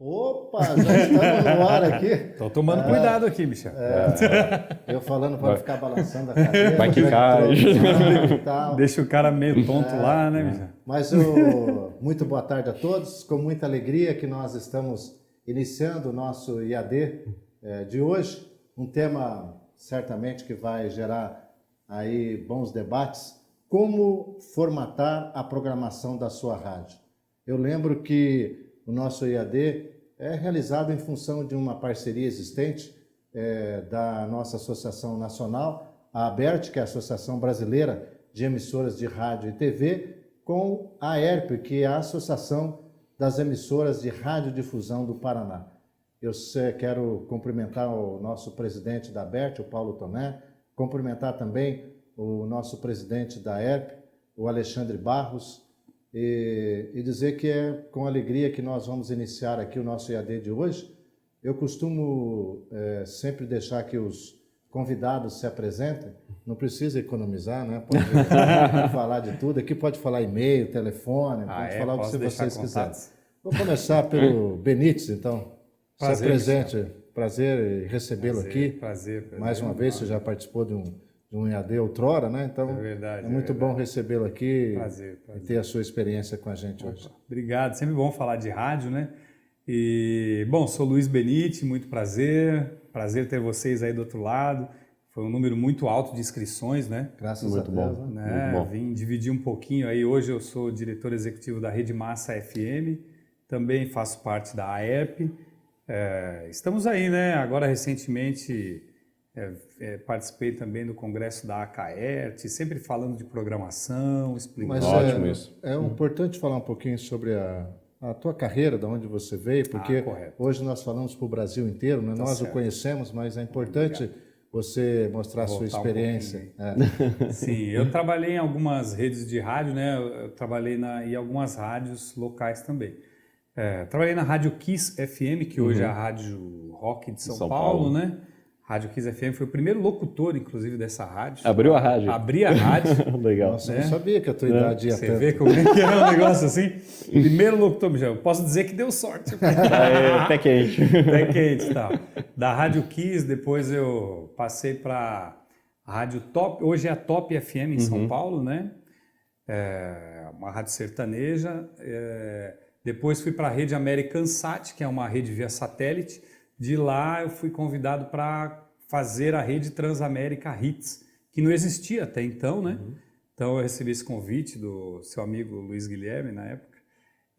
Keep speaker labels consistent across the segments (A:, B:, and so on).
A: Opa, já estamos no ar aqui.
B: Estou tomando cuidado aqui, Michel.
A: Eu falando para ficar balançando a cabeça.
C: Vai que cai.
A: E tal.
B: Deixa o cara meio tonto lá, né, Michel?
A: Mas muito boa tarde a todos. Com muita alegria que nós estamos iniciando o nosso IAD de hoje. Um tema certamente que vai gerar aí bons debates. Como formatar a programação da sua rádio? Eu lembro que o nosso IAD é realizado em função de uma parceria existente da nossa Associação Nacional, a ABERT, que é a Associação Brasileira de Emissoras de Rádio e TV, com a ERP, que é a Associação das Emissoras de Radiodifusão do Paraná. Eu quero cumprimentar o nosso presidente da ABERT, o Paulo Tomé, cumprimentar também o nosso presidente da ERP, o Alexandre Barros, e dizer que é com alegria que nós vamos iniciar aqui o nosso IAD de hoje. Eu costumo sempre deixar que os convidados se apresentem, não precisa economizar, né? Pode falar de tudo, aqui pode falar e-mail, telefone, pode falar o que vocês quiserem. Vou começar pelo Benítez, então. Prazer, se apresente, prazer recebê-lo aqui.
B: Prazer.
A: Mais uma vez, você já participou de um IAD outrora, né? Então, é muito bom recebê-lo aqui e ter a sua experiência com a gente hoje.
B: Obrigado, sempre bom falar de rádio, né? E, bom, sou Luiz Benite, muito prazer ter vocês aí do outro lado. Foi um número muito alto de inscrições, né?
A: Graças a Deus.
B: Né?
C: Muito bom.
B: Vim dividir um pouquinho aí, hoje eu sou diretor executivo da Rede Massa FM, também faço parte da AERP. Estamos aí, né? Agora, recentemente, participei também do congresso da ACAERT, sempre falando de programação, explicando.
A: Mas
C: ótimo isso.
A: É importante falar um pouquinho sobre a tua carreira, de onde você veio, porque hoje nós falamos para o Brasil inteiro, né? Nós o conhecemos, mas é importante você mostrar a sua experiência.
B: Sim, eu trabalhei em algumas redes de rádio, né? Eu trabalhei em algumas rádios locais também. Trabalhei na Rádio Kiss FM, que hoje é a Rádio Rock de São Paulo, né? Rádio Kiss FM, foi o primeiro locutor, inclusive, dessa rádio.
C: Abriu a rádio.
B: Abri a rádio.
C: Legal.
A: Nossa, eu não sabia que a tua idade ia
B: Você
A: tanto.
B: vê como é que é um negócio assim? Primeiro locutor, Michel, posso dizer que deu sorte.
C: Até quente.
B: Até quente e tal. Da Rádio Kiss, depois eu passei para a Rádio Top, hoje é a Top FM em São Paulo, né? Uma rádio sertaneja. Depois fui para a Rede American Sat, que é uma rede via satélite. De lá eu fui convidado para fazer a Rede Transamérica Hits, que não existia até então, né? Então eu recebi esse convite do seu amigo Luiz Guilherme na época.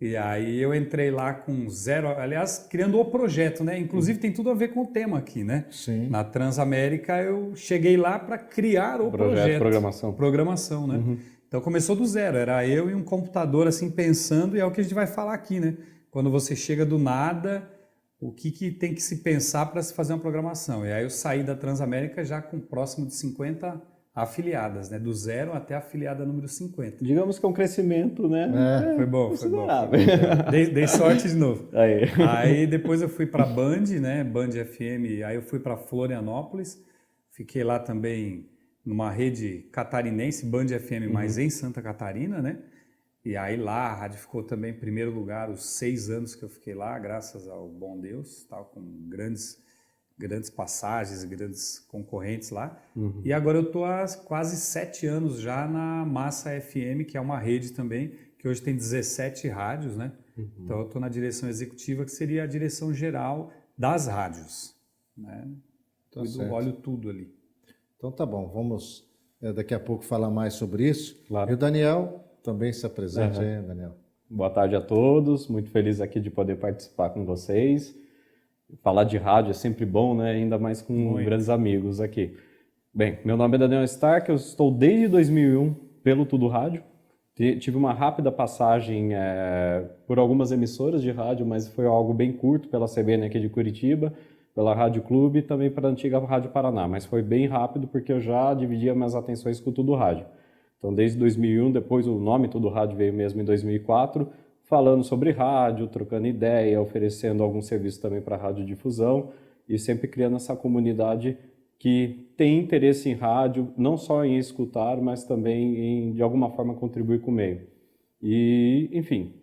B: E aí eu entrei lá com zero, aliás, criando o projeto, né? Inclusive tem tudo a ver com o tema aqui, né?
A: Sim.
B: Na Transamérica eu cheguei lá para criar o projeto. Programação, né? Então começou do zero, era eu e um computador assim pensando, e é o que a gente vai falar aqui, né? Quando você chega do nada, o que tem que se pensar para se fazer uma programação? E aí eu saí da Transamérica já com próximo de 50 afiliadas, né? Do zero até a afiliada número 50.
C: Digamos que é um crescimento, né?
B: Foi bom. Dei sorte de novo. Aí depois eu fui para Band, né? Band FM, aí eu fui para Florianópolis, fiquei lá também numa rede catarinense, Band FM, mas em Santa Catarina, né? E aí lá a rádio ficou também em primeiro lugar os 6 anos que eu fiquei lá, graças ao bom Deus, tal, com grandes passagens, grandes concorrentes lá. E agora eu estou há quase 7 anos já na Massa FM, que é uma rede também, que hoje tem 17 rádios, né? Então eu estou na direção executiva, que seria a direção geral das rádios, né? Olho tudo ali.
A: Então tá bom, vamos daqui a pouco falar mais sobre isso.
C: Claro.
A: E o Daniel também se apresente aí, Daniel.
C: Boa tarde a todos, muito feliz aqui de poder participar com vocês. Falar de rádio é sempre bom, né? Ainda mais com grandes amigos aqui. Bem, meu nome é Daniel Stark, eu estou desde 2001 pelo Tudo Rádio. Tive uma rápida passagem por algumas emissoras de rádio, mas foi algo bem curto pela CBN aqui de Curitiba, pela Rádio Clube e também pela antiga Rádio Paraná, mas foi bem rápido porque eu já dividia minhas atenções com o Tudo Rádio. Então, desde 2001, depois o nome Tudo Rádio veio mesmo em 2004, falando sobre rádio, trocando ideia, oferecendo algum serviço também para radiodifusão e sempre criando essa comunidade que tem interesse em rádio, não só em escutar, mas também em, de alguma forma, contribuir com o meio. E, enfim,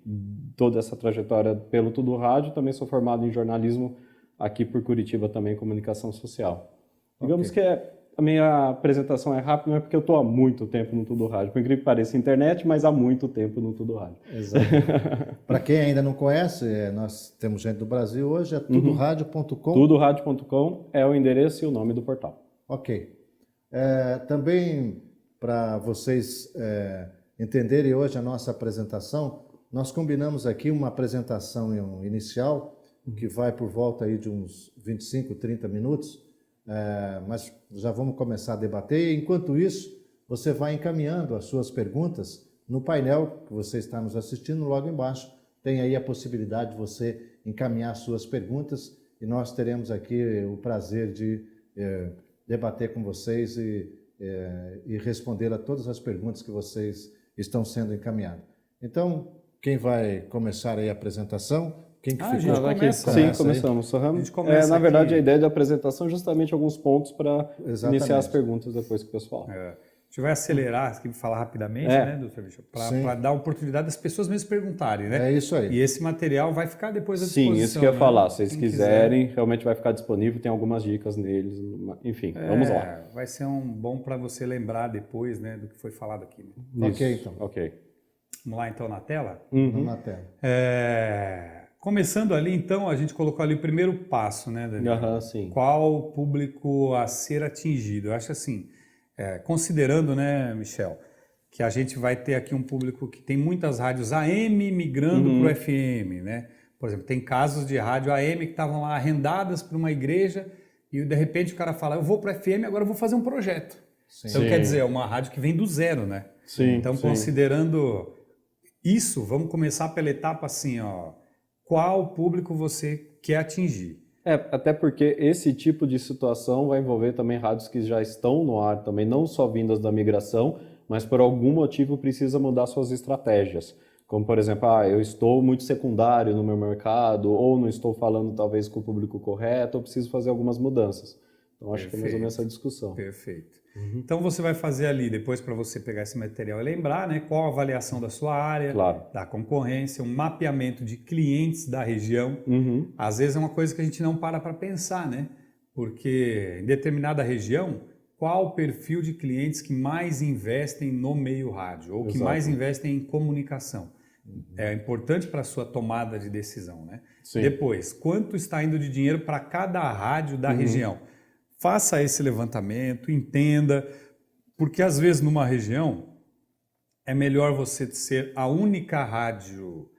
C: toda essa trajetória pelo Tudo Rádio. Também sou formado em jornalismo aqui por Curitiba, também em comunicação social. Digamos que a minha apresentação é rápida, não é porque eu estou há muito tempo no Tudo Rádio. Por incrível que pareça, internet, mas há muito tempo no Tudo Rádio.
A: Exato. Para quem ainda não conhece, nós temos gente do Brasil hoje, é tudoradio.com.
C: Tudoradio.com é o endereço e o nome do portal.
A: Ok. Também, para vocês entenderem hoje a nossa apresentação, nós combinamos aqui uma apresentação inicial, que vai por volta aí de uns 25, 30 minutos, mas já vamos começar a debater. Enquanto isso, você vai encaminhando as suas perguntas no painel que você está nos assistindo logo embaixo. Tem aí a possibilidade de você encaminhar as suas perguntas e nós teremos aqui o prazer de debater com vocês e responder a todas as perguntas que vocês estão sendo encaminhadas. Então, quem vai começar aí a apresentação? Quem que ficou?
B: A gente começa.
C: Sim, começamos. Na verdade, a ideia da apresentação é justamente alguns pontos para iniciar as perguntas depois com o pessoal.
B: A gente vai acelerar, falar rapidamente, né, doutor Michel? Para dar oportunidade das pessoas mesmo perguntarem, né?
A: É isso aí.
B: E esse material vai ficar depois à disposição.
C: Sim, isso que eu ia falar. Se vocês quiserem, realmente vai ficar disponível, tem algumas dicas neles. Enfim, vamos lá.
B: Vai ser bom para você lembrar depois, né, do que foi falado aqui. Né?
A: Ok, então.
C: Ok.
B: Vamos lá, então, na tela?
A: Vamos na tela.
B: Começando ali, então, a gente colocou ali o primeiro passo, né, Daniel?
C: Sim.
B: Qual o público a ser atingido? Eu acho assim, considerando, né, Michel, que a gente vai ter aqui um público que tem muitas rádios AM migrando para o FM, né? Por exemplo, tem casos de rádio AM que estavam lá arrendadas para uma igreja e, de repente, o cara fala, eu vou para o FM, agora eu vou fazer um projeto. Sim. Então, quer dizer, é uma rádio que vem do zero, né?
C: Sim,
B: então, considerando isso, vamos começar pela etapa assim, qual público você quer atingir?
C: Até porque esse tipo de situação vai envolver também rádios que já estão no ar, também não só vindas da migração, mas por algum motivo precisa mudar suas estratégias. Como, por exemplo, eu estou muito secundário no meu mercado, ou não estou falando talvez com o público correto, ou preciso fazer algumas mudanças. Então, acho que é mais ou menos essa discussão.
B: Perfeito. Então, você vai fazer ali, depois para você pegar esse material e lembrar, né, qual a avaliação da sua área, da concorrência, um mapeamento de clientes da região. Às vezes é uma coisa que a gente não para pensar, né? Porque em determinada região, qual o perfil de clientes que mais investem no meio rádio, ou que mais investem em comunicação? É importante para a sua tomada de decisão, né? Sim. Depois, quanto está indo de dinheiro para cada rádio da região? Faça esse levantamento, entenda, porque às vezes numa região é melhor você ser a única rádio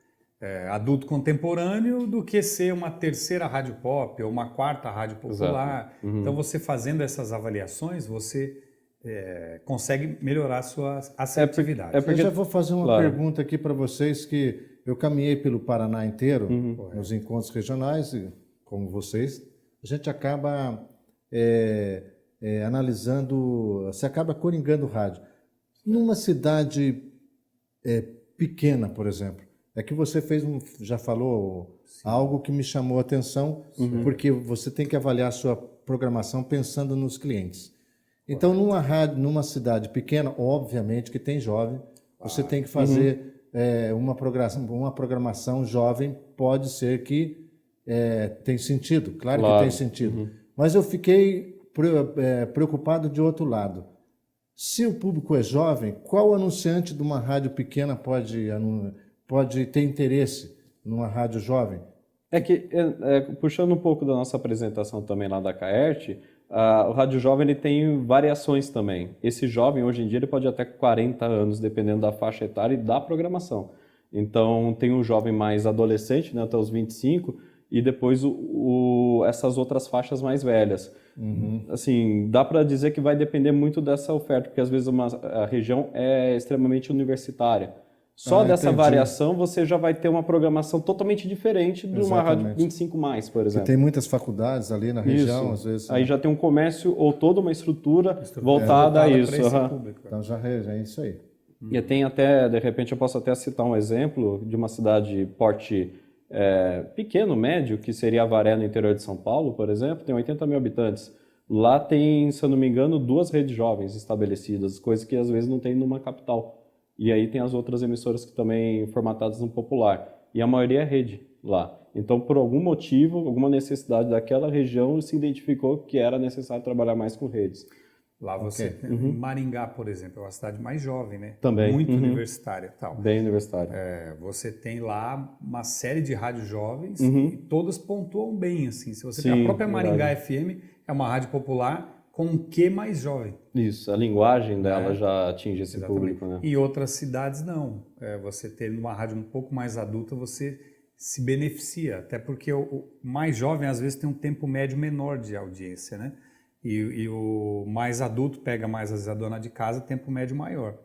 B: adulto contemporâneo do que ser uma terceira rádio pop ou uma quarta rádio popular. Então você fazendo essas avaliações, você consegue melhorar a sua assertividade.
A: Eu já vou fazer uma pergunta aqui para vocês, que eu caminhei pelo Paraná inteiro, nos encontros regionais, e como vocês, a gente acaba analisando, você acaba coringando o rádio. Numa cidade pequena, por exemplo, é que você já falou algo que me chamou a atenção, porque você tem que avaliar a sua programação pensando nos clientes. Então, numa rádio, numa cidade pequena, obviamente que tem jovem, você tem que fazer uma programação jovem, pode ser que tem sentido, claro que tem sentido. Mas eu fiquei preocupado de outro lado. Se o público é jovem, qual anunciante de uma rádio pequena pode ter interesse numa rádio jovem?
C: Puxando um pouco da nossa apresentação também lá da Caerte, o rádio jovem ele tem variações também. Esse jovem, hoje em dia, ele pode ir até 40 anos, dependendo da faixa etária e da programação. Então, tem o jovem mais adolescente, né, até os 25, e depois essas outras faixas mais velhas. Assim, dá para dizer que vai depender muito dessa oferta, porque às vezes a região é extremamente universitária. Só dessa variação você já vai ter uma programação totalmente diferente de uma rádio 25+, por exemplo.
A: Que tem muitas faculdades ali na região, às vezes.
C: Aí já tem um comércio ou toda uma estrutura voltada a isso.
A: Então já é isso aí.
C: E tem até, de repente, eu posso até citar um exemplo de uma cidade porte pequeno, médio, que seria Avaré, no interior de São Paulo, por exemplo, tem 80 mil habitantes. Lá tem, se eu não me engano, 2 redes jovens estabelecidas, coisa que às vezes não tem numa capital. E aí tem as outras emissoras que também formatadas no popular. E a maioria é rede lá. Então, por algum motivo, alguma necessidade daquela região, se identificou que era necessário trabalhar mais com redes.
B: Lá você tem, Maringá, por exemplo, é uma cidade mais jovem, né?
C: Também.
B: Muito universitária e tal.
C: Bem universitária.
B: Você tem lá uma série de rádios jovens e todas pontuam bem, assim. Se você tem a própria Maringá FM, é uma rádio popular com um quê mais jovem.
C: Isso, a linguagem dela já atinge esse público, né?
B: E outras cidades não. Você ter uma rádio um pouco mais adulta, você se beneficia, até porque o mais jovem às vezes tem um tempo médio menor de audiência, né? E o mais adulto pega mais, às vezes, a dona de casa, tempo médio maior.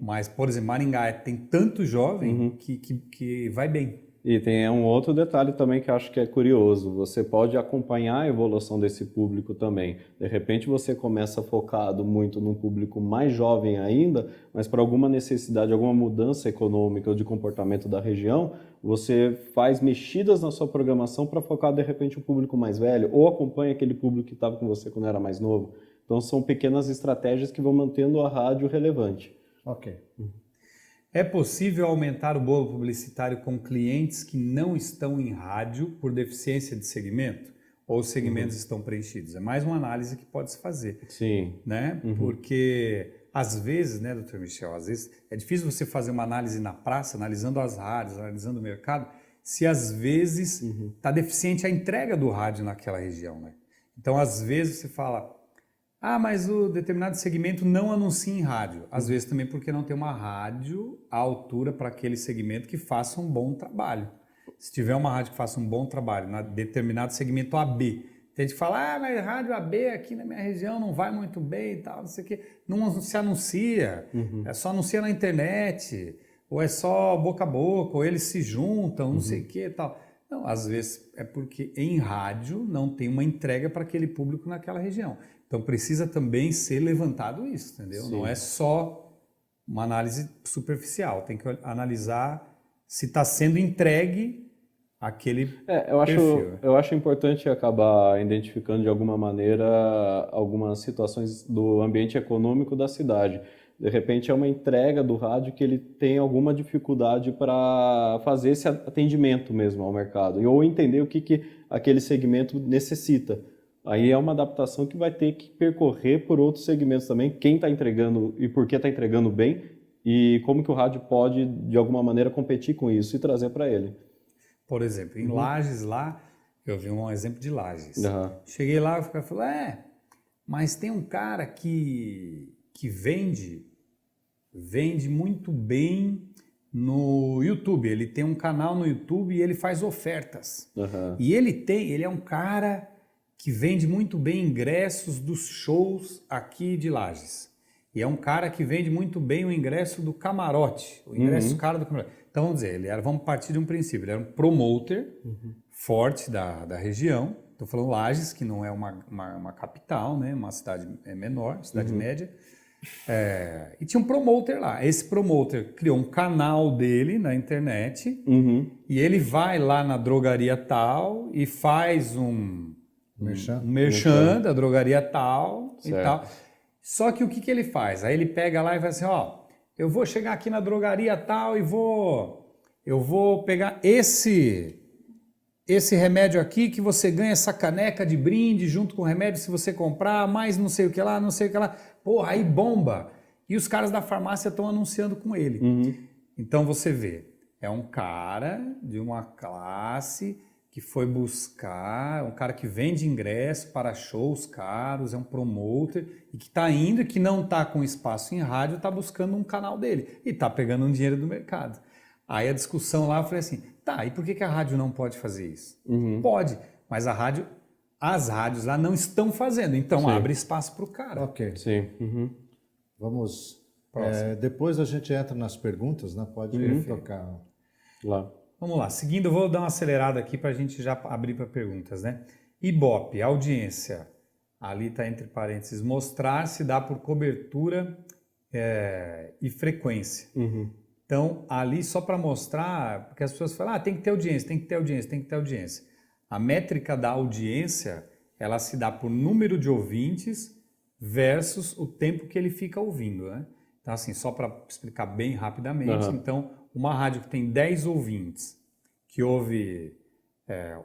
B: Mas, por exemplo, Maringá tem tanto jovem que vai bem.
C: E tem um outro detalhe também que eu acho que é curioso. Você pode acompanhar a evolução desse público também. De repente você começa focado muito num público mais jovem ainda, mas por alguma necessidade, alguma mudança econômica ou de comportamento da região, você faz mexidas na sua programação para focar de repente um público mais velho ou acompanha aquele público que estava com você quando era mais novo. Então são pequenas estratégias que vão mantendo a rádio relevante.
A: Ok.
B: É possível aumentar o bolo publicitário com clientes que não estão em rádio por deficiência de segmento? Ou os segmentos estão preenchidos? É mais uma análise que pode se fazer.
C: Sim.
B: Né? Porque, às vezes, né, doutor Michel, às vezes é difícil você fazer uma análise na praça, analisando as rádios, analisando o mercado, se às vezes está deficiente a entrega do rádio naquela região. Né? Então, às vezes você fala... mas o determinado segmento não anuncia em rádio. Às vezes também porque não tem uma rádio à altura para aquele segmento que faça um bom trabalho. Se tiver uma rádio que faça um bom trabalho na determinado segmento AB, tem gente que fala, mas rádio AB aqui na minha região não vai muito bem e tal, não sei o quê. Não se anuncia, é só anuncia na internet, ou é só boca a boca, ou eles se juntam, não sei o quê e tal. Não, às vezes é porque em rádio não tem uma entrega para aquele público naquela região. Então precisa também ser levantado isso, entendeu? Sim. Não é só uma análise superficial, tem que analisar se está sendo entregue aquele perfil.
C: Eu acho importante acabar identificando de alguma maneira algumas situações do ambiente econômico da cidade. De repente é uma entrega do rádio que ele tem alguma dificuldade para fazer esse atendimento mesmo ao mercado, ou entender o que aquele segmento necessita. Aí é uma adaptação que vai ter que percorrer por outros segmentos também, quem está entregando e por que está entregando bem, e como que o rádio pode, de alguma maneira, competir com isso e trazer para ele.
B: Por exemplo, em Lages lá, eu vi um exemplo de Lages. Cheguei lá e o cara falou, mas tem um cara que vende muito bem no YouTube. Ele tem um canal no YouTube e ele faz ofertas. E ele é um cara que vende muito bem ingressos dos shows aqui de Lages. E é um cara que vende muito bem o ingresso do camarote, o ingresso caro do camarote. Então, vamos dizer, vamos partir de um princípio, ele era um promoter forte da região. Estou falando Lages, que não é uma capital, né? Uma cidade menor, cidade média. E tinha um promoter lá. Esse promoter criou um canal dele na internet e ele vai lá na drogaria tal e faz um merchan da drogaria tal e tal. Só que o que ele faz? Aí ele pega lá e vai assim, eu vou chegar aqui na drogaria tal e eu vou pegar esse remédio aqui que você ganha essa caneca de brinde junto com o remédio se você comprar, mais não sei o que lá, não sei o que lá. Porra, aí bomba. E os caras da farmácia estão anunciando com ele. Então você vê, é um cara de uma classe que foi buscar, um cara que vende ingresso para shows caros, é um promoter, e que está indo, que não está com espaço em rádio, está buscando um canal dele, e está pegando um dinheiro do mercado. Aí a discussão lá, eu falei assim, e por que a rádio não pode fazer isso? Pode, mas as rádios lá não estão fazendo, então abre espaço para o cara.
A: Ok.
C: Sim.
A: Vamos, depois a gente entra nas perguntas, né? Pode tocar
C: lá.
B: Vamos lá, seguindo, eu vou dar uma acelerada aqui para a gente já abrir para perguntas, né? Ibope, audiência, ali está entre parênteses, mostrar se dá por cobertura e frequência. Então, ali só para mostrar, porque as pessoas falam, tem que ter audiência, tem que ter audiência, tem que ter audiência. A métrica da audiência, ela se dá por número de ouvintes versus o tempo que ele fica ouvindo, né? Então, assim, só para explicar bem rapidamente, então, uma rádio que tem 10 ouvintes, que ouve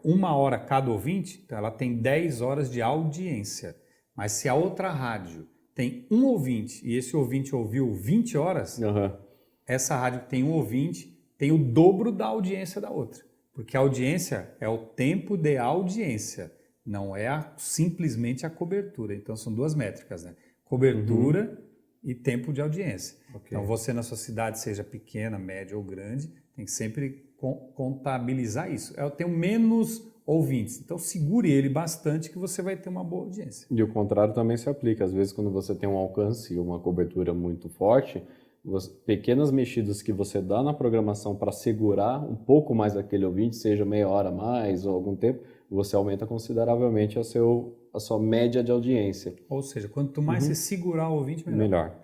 B: 1 hora cada ouvinte, então ela tem 10 horas de audiência. Mas se a outra rádio tem um ouvinte e esse ouvinte ouviu 20 horas, essa rádio que tem um ouvinte tem o dobro da audiência da outra. Porque a audiência é o tempo de audiência, não é simplesmente a cobertura. Então são duas métricas, né? Cobertura e tempo de audiência. Então você na sua cidade, seja pequena, média ou grande, tem que sempre contabilizar isso. Eu tenho menos ouvintes, então segure ele bastante que você vai ter uma boa audiência.
C: E o contrário também se aplica. Às vezes quando você tem um alcance e uma cobertura muito forte, pequenas mexidas que você dá na programação para segurar um pouco mais aquele ouvinte, seja meia hora a mais ou algum tempo, você aumenta consideravelmente a sua média de audiência.
B: Ou seja, quanto mais você segurar o ouvinte,
C: melhor.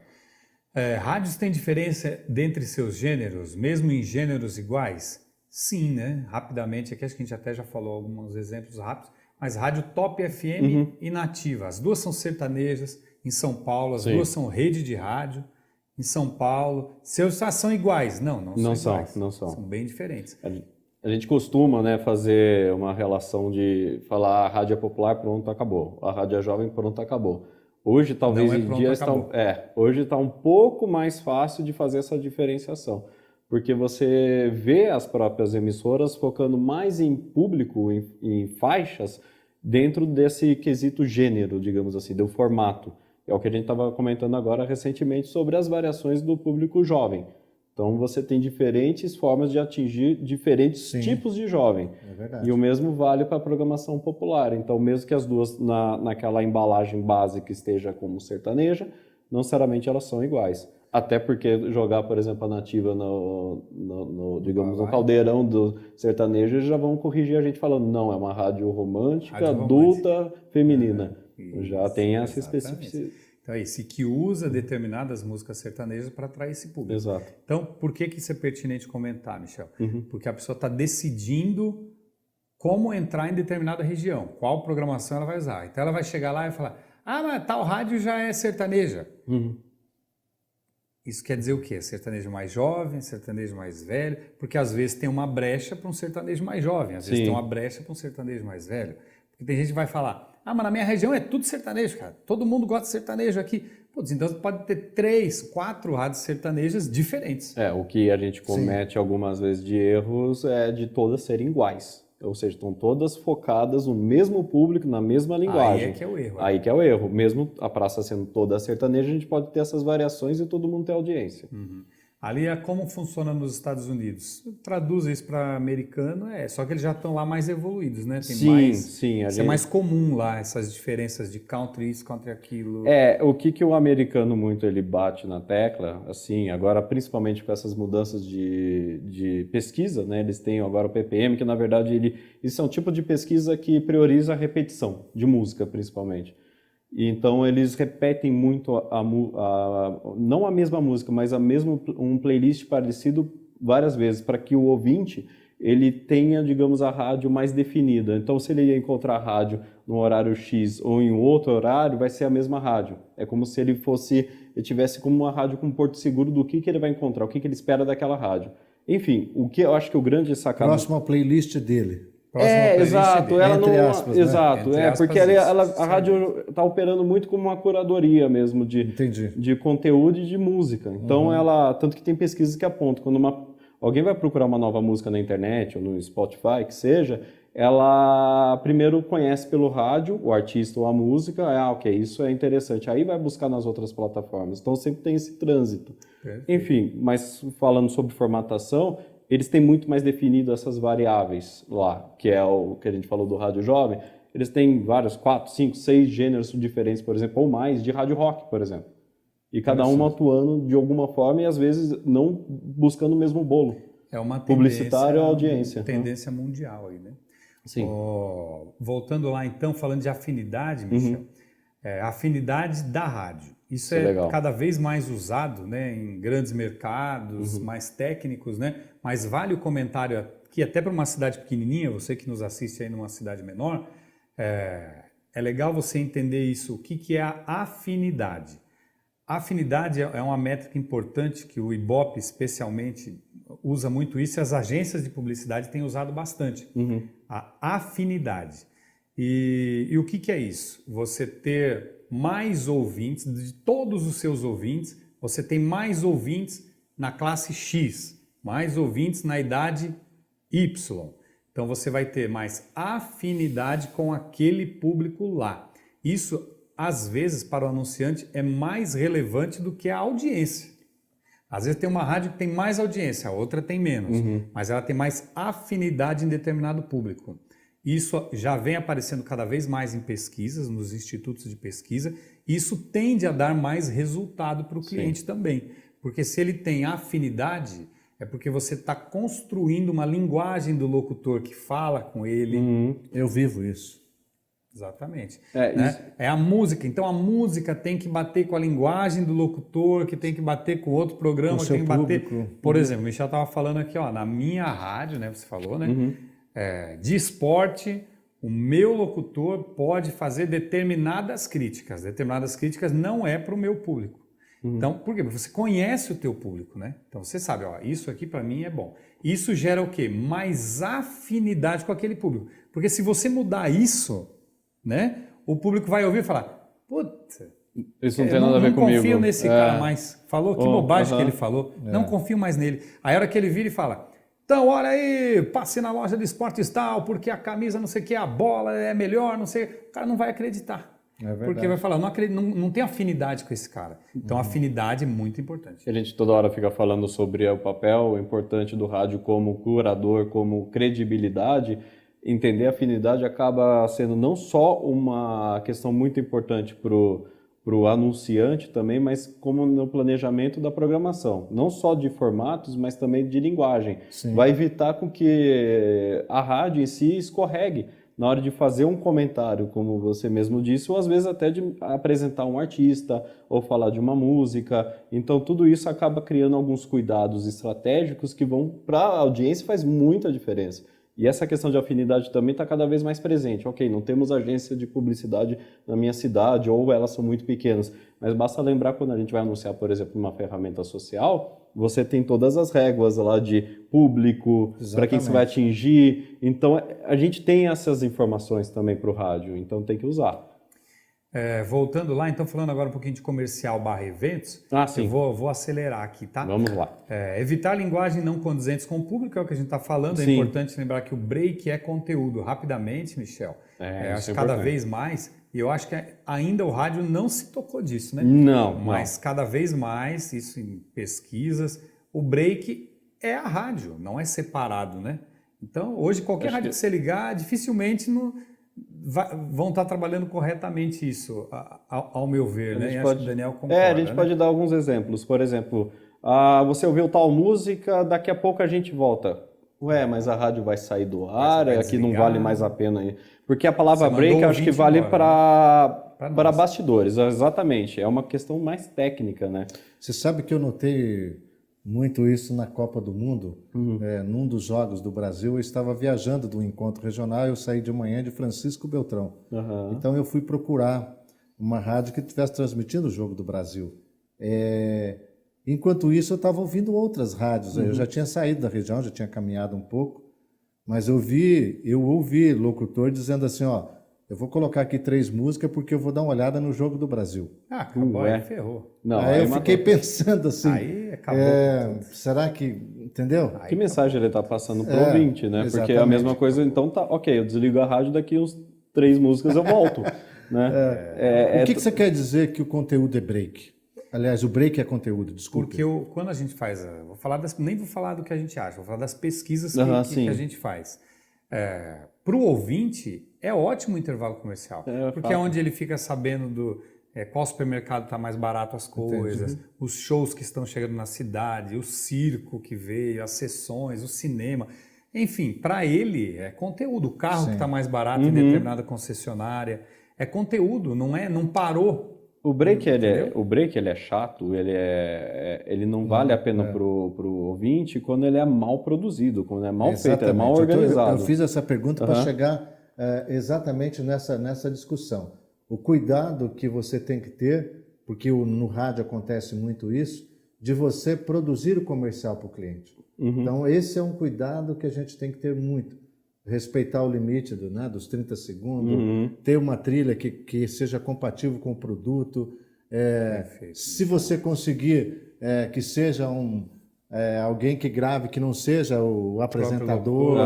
B: Rádios têm diferença dentre seus gêneros, mesmo em gêneros iguais? Sim, né? Rapidamente, aqui acho que a gente até já falou alguns exemplos rápidos, mas rádio Top FM e Nativa, as duas são sertanejas, em São Paulo, as duas são rede de rádio, em São Paulo. São iguais? Não são iguais.
C: Não são.
B: São bem diferentes.
C: A gente costuma, né, fazer uma relação de falar a rádio é popular, pronto, acabou. A rádio é jovem, pronto, acabou. Hoje, talvez, hoje está um pouco mais fácil de fazer essa diferenciação. Porque você vê as próprias emissoras focando mais em público, em faixas, dentro desse quesito gênero, digamos assim, do formato. É o que a gente estava comentando agora recentemente sobre as variações do público jovem. Então, você tem diferentes formas de atingir diferentes tipos de jovem.
A: É verdade.
C: E o mesmo vale para a programação popular. Então, mesmo que as duas, naquela embalagem básica, esteja como sertaneja, não necessariamente elas são iguais. Até porque jogar, por exemplo, a Nativa no caldeirão do sertanejo, eles já vão corrigir a gente falando, não, é uma rádio romântica, adulta, feminina. Já tem essa especificidade.
B: Então é isso, que usa determinadas músicas sertanejas para atrair esse público.
C: Exato.
B: Então, por que isso é pertinente comentar, Michel? Porque a pessoa está decidindo como entrar em determinada região, qual programação ela vai usar. Então ela vai chegar lá e falar, mas tal rádio já é sertaneja. Isso quer dizer o quê? Sertanejo mais jovem, sertanejo mais velho? Porque às vezes tem uma brecha para um sertanejo mais jovem, às vezes tem uma brecha para um sertanejo mais velho. Porque tem gente que vai falar, mas na minha região é tudo sertanejo, cara. Todo mundo gosta de sertanejo aqui. Putz, então pode ter 3, 4 rádios sertanejas diferentes.
C: O que a gente comete algumas vezes de erros é de todas serem iguais. Ou seja, estão todas focadas no mesmo público, na mesma linguagem.
B: Aí é que é o erro.
C: Aí que é o erro. Mesmo a praça sendo toda sertaneja, a gente pode ter essas variações e todo mundo ter audiência.
B: Ali é como funciona nos Estados Unidos. Traduza isso para americano, só que eles já estão lá mais evoluídos, né? Isso é mais comum lá, essas diferenças de country isso, country aquilo.
C: O que o americano muito ele bate na tecla, assim, agora principalmente com essas mudanças de pesquisa, né? Eles têm agora o PPM, que na verdade isso é um tipo de pesquisa que prioriza a repetição de música, principalmente. Então eles repetem muito não a mesma música, mas um playlist parecido várias vezes, para que o ouvinte ele tenha, digamos, a rádio mais definida. Então se ele encontrar a rádio no horário X ou em outro horário, vai ser a mesma rádio. É como se ele tivesse como uma rádio com um porto seguro do que ele vai encontrar, o que ele espera daquela rádio. Enfim, o que eu acho que o grande sacado...
A: Próximo ao playlist dele.
C: Exato. Ela
A: entre
C: não,
A: aspas,
C: exato,
A: né?
C: Porque a rádio está operando muito como uma curadoria mesmo de conteúdo e de música. Então tanto que tem pesquisas que apontam quando alguém vai procurar uma nova música na internet ou no Spotify, que seja, ela primeiro conhece pelo rádio o artista ou a música, isso é interessante, aí vai buscar nas outras plataformas. Então sempre tem esse trânsito. Enfim, mas falando sobre formatação, eles têm muito mais definido essas variáveis lá, que é o que a gente falou do rádio jovem. Eles têm vários, 4, 5, 6 gêneros diferentes, por exemplo, ou mais, de rádio rock, por exemplo. E cada um atuando de alguma forma e às vezes não buscando o mesmo bolo.
B: É uma
C: publicitário ou audiência.
B: Tendência mundial aí, né?
C: Sim.
B: Voltando lá então, falando de afinidade, Michel, afinidade da rádio. Isso é cada vez mais usado, né, em grandes mercados, mais técnicos, né? Mas vale o comentário aqui, até para uma cidade pequenininha, você que nos assiste aí numa cidade menor, é legal você entender isso. O que é a afinidade? A afinidade é uma métrica importante que o Ibope especialmente usa muito isso e as agências de publicidade têm usado bastante. A afinidade. E o que é isso? Você ter mais ouvintes, de todos os seus ouvintes, você tem mais ouvintes na classe X, mais ouvintes na idade Y. Então você vai ter mais afinidade com aquele público lá. Isso, às vezes, para o anunciante é mais relevante do que a audiência. Às vezes tem uma rádio que tem mais audiência, a outra tem menos, mas ela tem mais afinidade em determinado público. Isso já vem aparecendo cada vez mais em pesquisas, nos institutos de pesquisa, e isso tende a dar mais resultado para o cliente também. Porque se ele tem afinidade, é porque você está construindo uma linguagem do locutor que fala com ele.
A: Eu vivo isso.
B: Exatamente. É a música. Então a música tem que bater com a linguagem do locutor, que tem que bater com outro programa, que tem que bater. Por exemplo, o Michel estava falando aqui, ó, na minha rádio, né? Você falou, né? De esporte, o meu locutor pode fazer determinadas críticas. Determinadas críticas não é para o meu público. Então, por quê? Porque você conhece o teu público, né? Então você sabe, ó, isso aqui para mim é bom. Isso gera o quê? Mais afinidade com aquele público. Porque se você mudar isso, né? O público vai ouvir e falar, puta,
C: isso não tem nada a ver comigo.
B: Não confio nesse cara mais. Falou, que bobagem que ele falou. Não confio mais nele. Aí a hora que ele vira e fala, então olha aí, passe na loja de esportes tal, porque a camisa não sei o que, a bola é melhor, não sei. O cara não vai acreditar. Porque vai falar, não tem afinidade com esse cara. Então, afinidade é muito importante.
C: A gente toda hora fica falando sobre o papel importante do rádio como curador, como credibilidade. Entender a afinidade acaba sendo não só uma questão muito importante para o anunciante também, mas como no planejamento da programação. Não só de formatos, mas também de linguagem.
A: Sim.
C: Vai evitar com que a rádio em si escorregue na hora de fazer um comentário, como você mesmo disse, ou às vezes até de apresentar um artista ou falar de uma música. Então tudo isso acaba criando alguns cuidados estratégicos que vão para a audiência, faz muita diferença. E essa questão de afinidade também está cada vez mais presente. Ok, não temos agência de publicidade na minha cidade ou elas são muito pequenas, mas basta lembrar quando a gente vai anunciar, por exemplo, uma ferramenta social, você tem todas as réguas lá de público, para quem você vai atingir. Então, a gente tem essas informações também para o rádio, então tem que usar.
B: Voltando lá, então falando agora um pouquinho de comercial / eventos,
C: sim.
B: Eu vou acelerar aqui, tá?
C: Vamos lá.
B: Evitar linguagem não condizentes com o público é o que a gente está falando.
C: Sim.
B: É importante lembrar que o break é conteúdo. Rapidamente, Michel, acho que cada vez mais, e eu acho que ainda o rádio não se tocou disso, né?
C: Não.
B: Mas cada vez mais, isso em pesquisas, o break é a rádio, não é separado, né? Então, hoje qualquer rádio que você ligar, dificilmente vão estar trabalhando corretamente isso, ao meu ver, né? Acho que o Daniel concorda.
C: A gente pode dar alguns exemplos. Por exemplo, você ouviu tal música, daqui a pouco a gente volta. Mas a rádio vai sair do ar, aqui não vale mais a pena. Porque a palavra break, eu acho que vale para bastidores, exatamente. É uma questão mais técnica, né?
A: Você sabe que eu notei muito isso na Copa do Mundo. Num dos jogos do Brasil, eu estava viajando de um encontro regional, eu saí de manhã de Francisco Beltrão. Então eu fui procurar uma rádio que estivesse transmitindo o jogo do Brasil. Enquanto isso, eu estava ouvindo outras rádios. Eu já tinha saído da região, já tinha caminhado um pouco, mas eu ouvi locutor dizendo assim, eu vou colocar aqui 3 músicas porque eu vou dar uma olhada no jogo do Brasil.
B: Acabou, aí ferrou.
A: Não, aí eu fiquei pensando assim,
B: aí acabou.
A: Será que, entendeu?
C: Que mensagem ele está passando para o ouvinte, né? Exatamente. Porque é a mesma coisa, então tá, ok, eu desligo a rádio, daqui uns 3 músicas eu volto. Né?
A: O que você quer dizer que o conteúdo é break? Aliás, o break é conteúdo, desculpe.
B: Porque quando a gente faz, nem vou falar do que a gente acha, vou falar das pesquisas que a gente faz. Para o ouvinte, é ótimo o intervalo comercial, porque é onde ele fica sabendo qual supermercado está mais barato as coisas, os shows que estão chegando na cidade, o circo que veio, as sessões, o cinema. Enfim, para ele é conteúdo. O carro que está mais barato em determinada concessionária é conteúdo, não parou.
C: O break ele é chato, ele não vale a pena pro ouvinte quando ele é mal produzido, quando é mal feito, é mal organizado.
A: Eu fiz essa pergunta para chegar exatamente nessa discussão. O cuidado que você tem que ter porque no rádio acontece muito isso, de você produzir o comercial para o cliente. Então, esse é um cuidado que a gente tem que ter muito. Respeitar o limite dos 30 segundos, ter uma trilha que seja compatível com o produto. Se você conseguir que seja alguém que grave, que não seja o apresentador.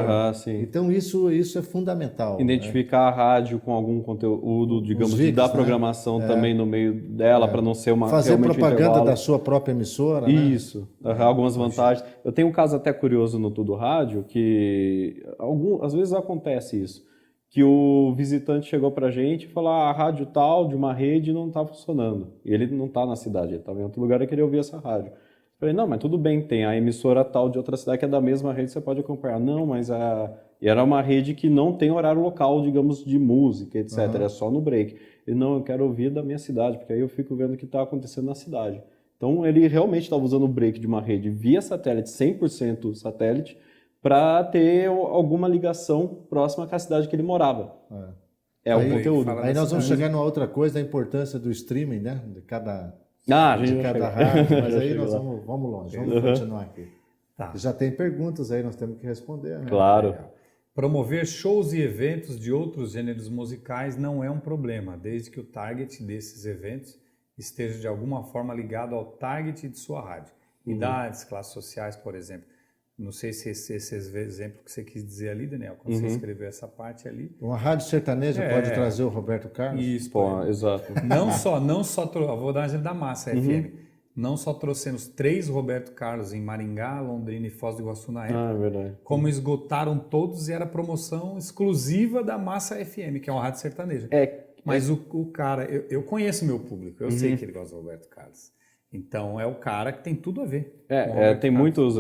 A: Então, isso é fundamental.
C: Identificar a rádio com algum conteúdo, digamos, VIX, dar programação também no meio dela, para não ser uma...
A: Fazer propaganda da sua própria emissora.
C: Isso, algumas vantagens. Eu tenho um caso até curioso no Tudo Rádio, que às vezes acontece isso, que o visitante chegou para a gente e falou: a rádio tal, de uma rede, não está funcionando. E ele não está na cidade, ele estava em outro lugar e queria ouvir essa rádio. Falei, não, mas tudo bem, tem a emissora tal de outra cidade que é da mesma rede, você pode acompanhar. Não, mas e era uma rede que não tem horário local, digamos, de música, etc. É só no break. E não, eu quero ouvir da minha cidade, porque aí eu fico vendo o que está acontecendo na cidade. Então, ele realmente estava usando o break de uma rede via satélite, 100% satélite, para ter alguma ligação próxima com a cidade que ele morava. É o conteúdo.
A: Aí nós vamos chegar numa outra coisa, da importância do streaming, né? De cada rádio, mas aí nós vamos longe, vamos continuar aqui. Já tem perguntas aí, nós temos que responder, né?
C: Claro.
B: Promover shows e eventos de outros gêneros musicais não é um problema, desde que o target desses eventos esteja de alguma forma ligado ao target de sua rádio. Idades, classes sociais, por exemplo. Não sei se esse exemplo que você quis dizer ali, Daniel, quando você escreveu essa parte ali.
A: Uma rádio sertaneja pode trazer o Roberto Carlos?
C: Isso, exato.
B: Não só vou dar um exemplo da Massa FM. Não só trouxemos 3 Roberto Carlos em Maringá, Londrina e Foz do Iguaçu na época,
C: verdade.
B: como esgotaram todos e era promoção exclusiva da Massa FM, que é uma rádio sertaneja. Mas o cara, eu conheço o meu público, eu sei que ele gosta do Roberto Carlos. Então, é o cara que tem tudo a ver.
C: Tem muitos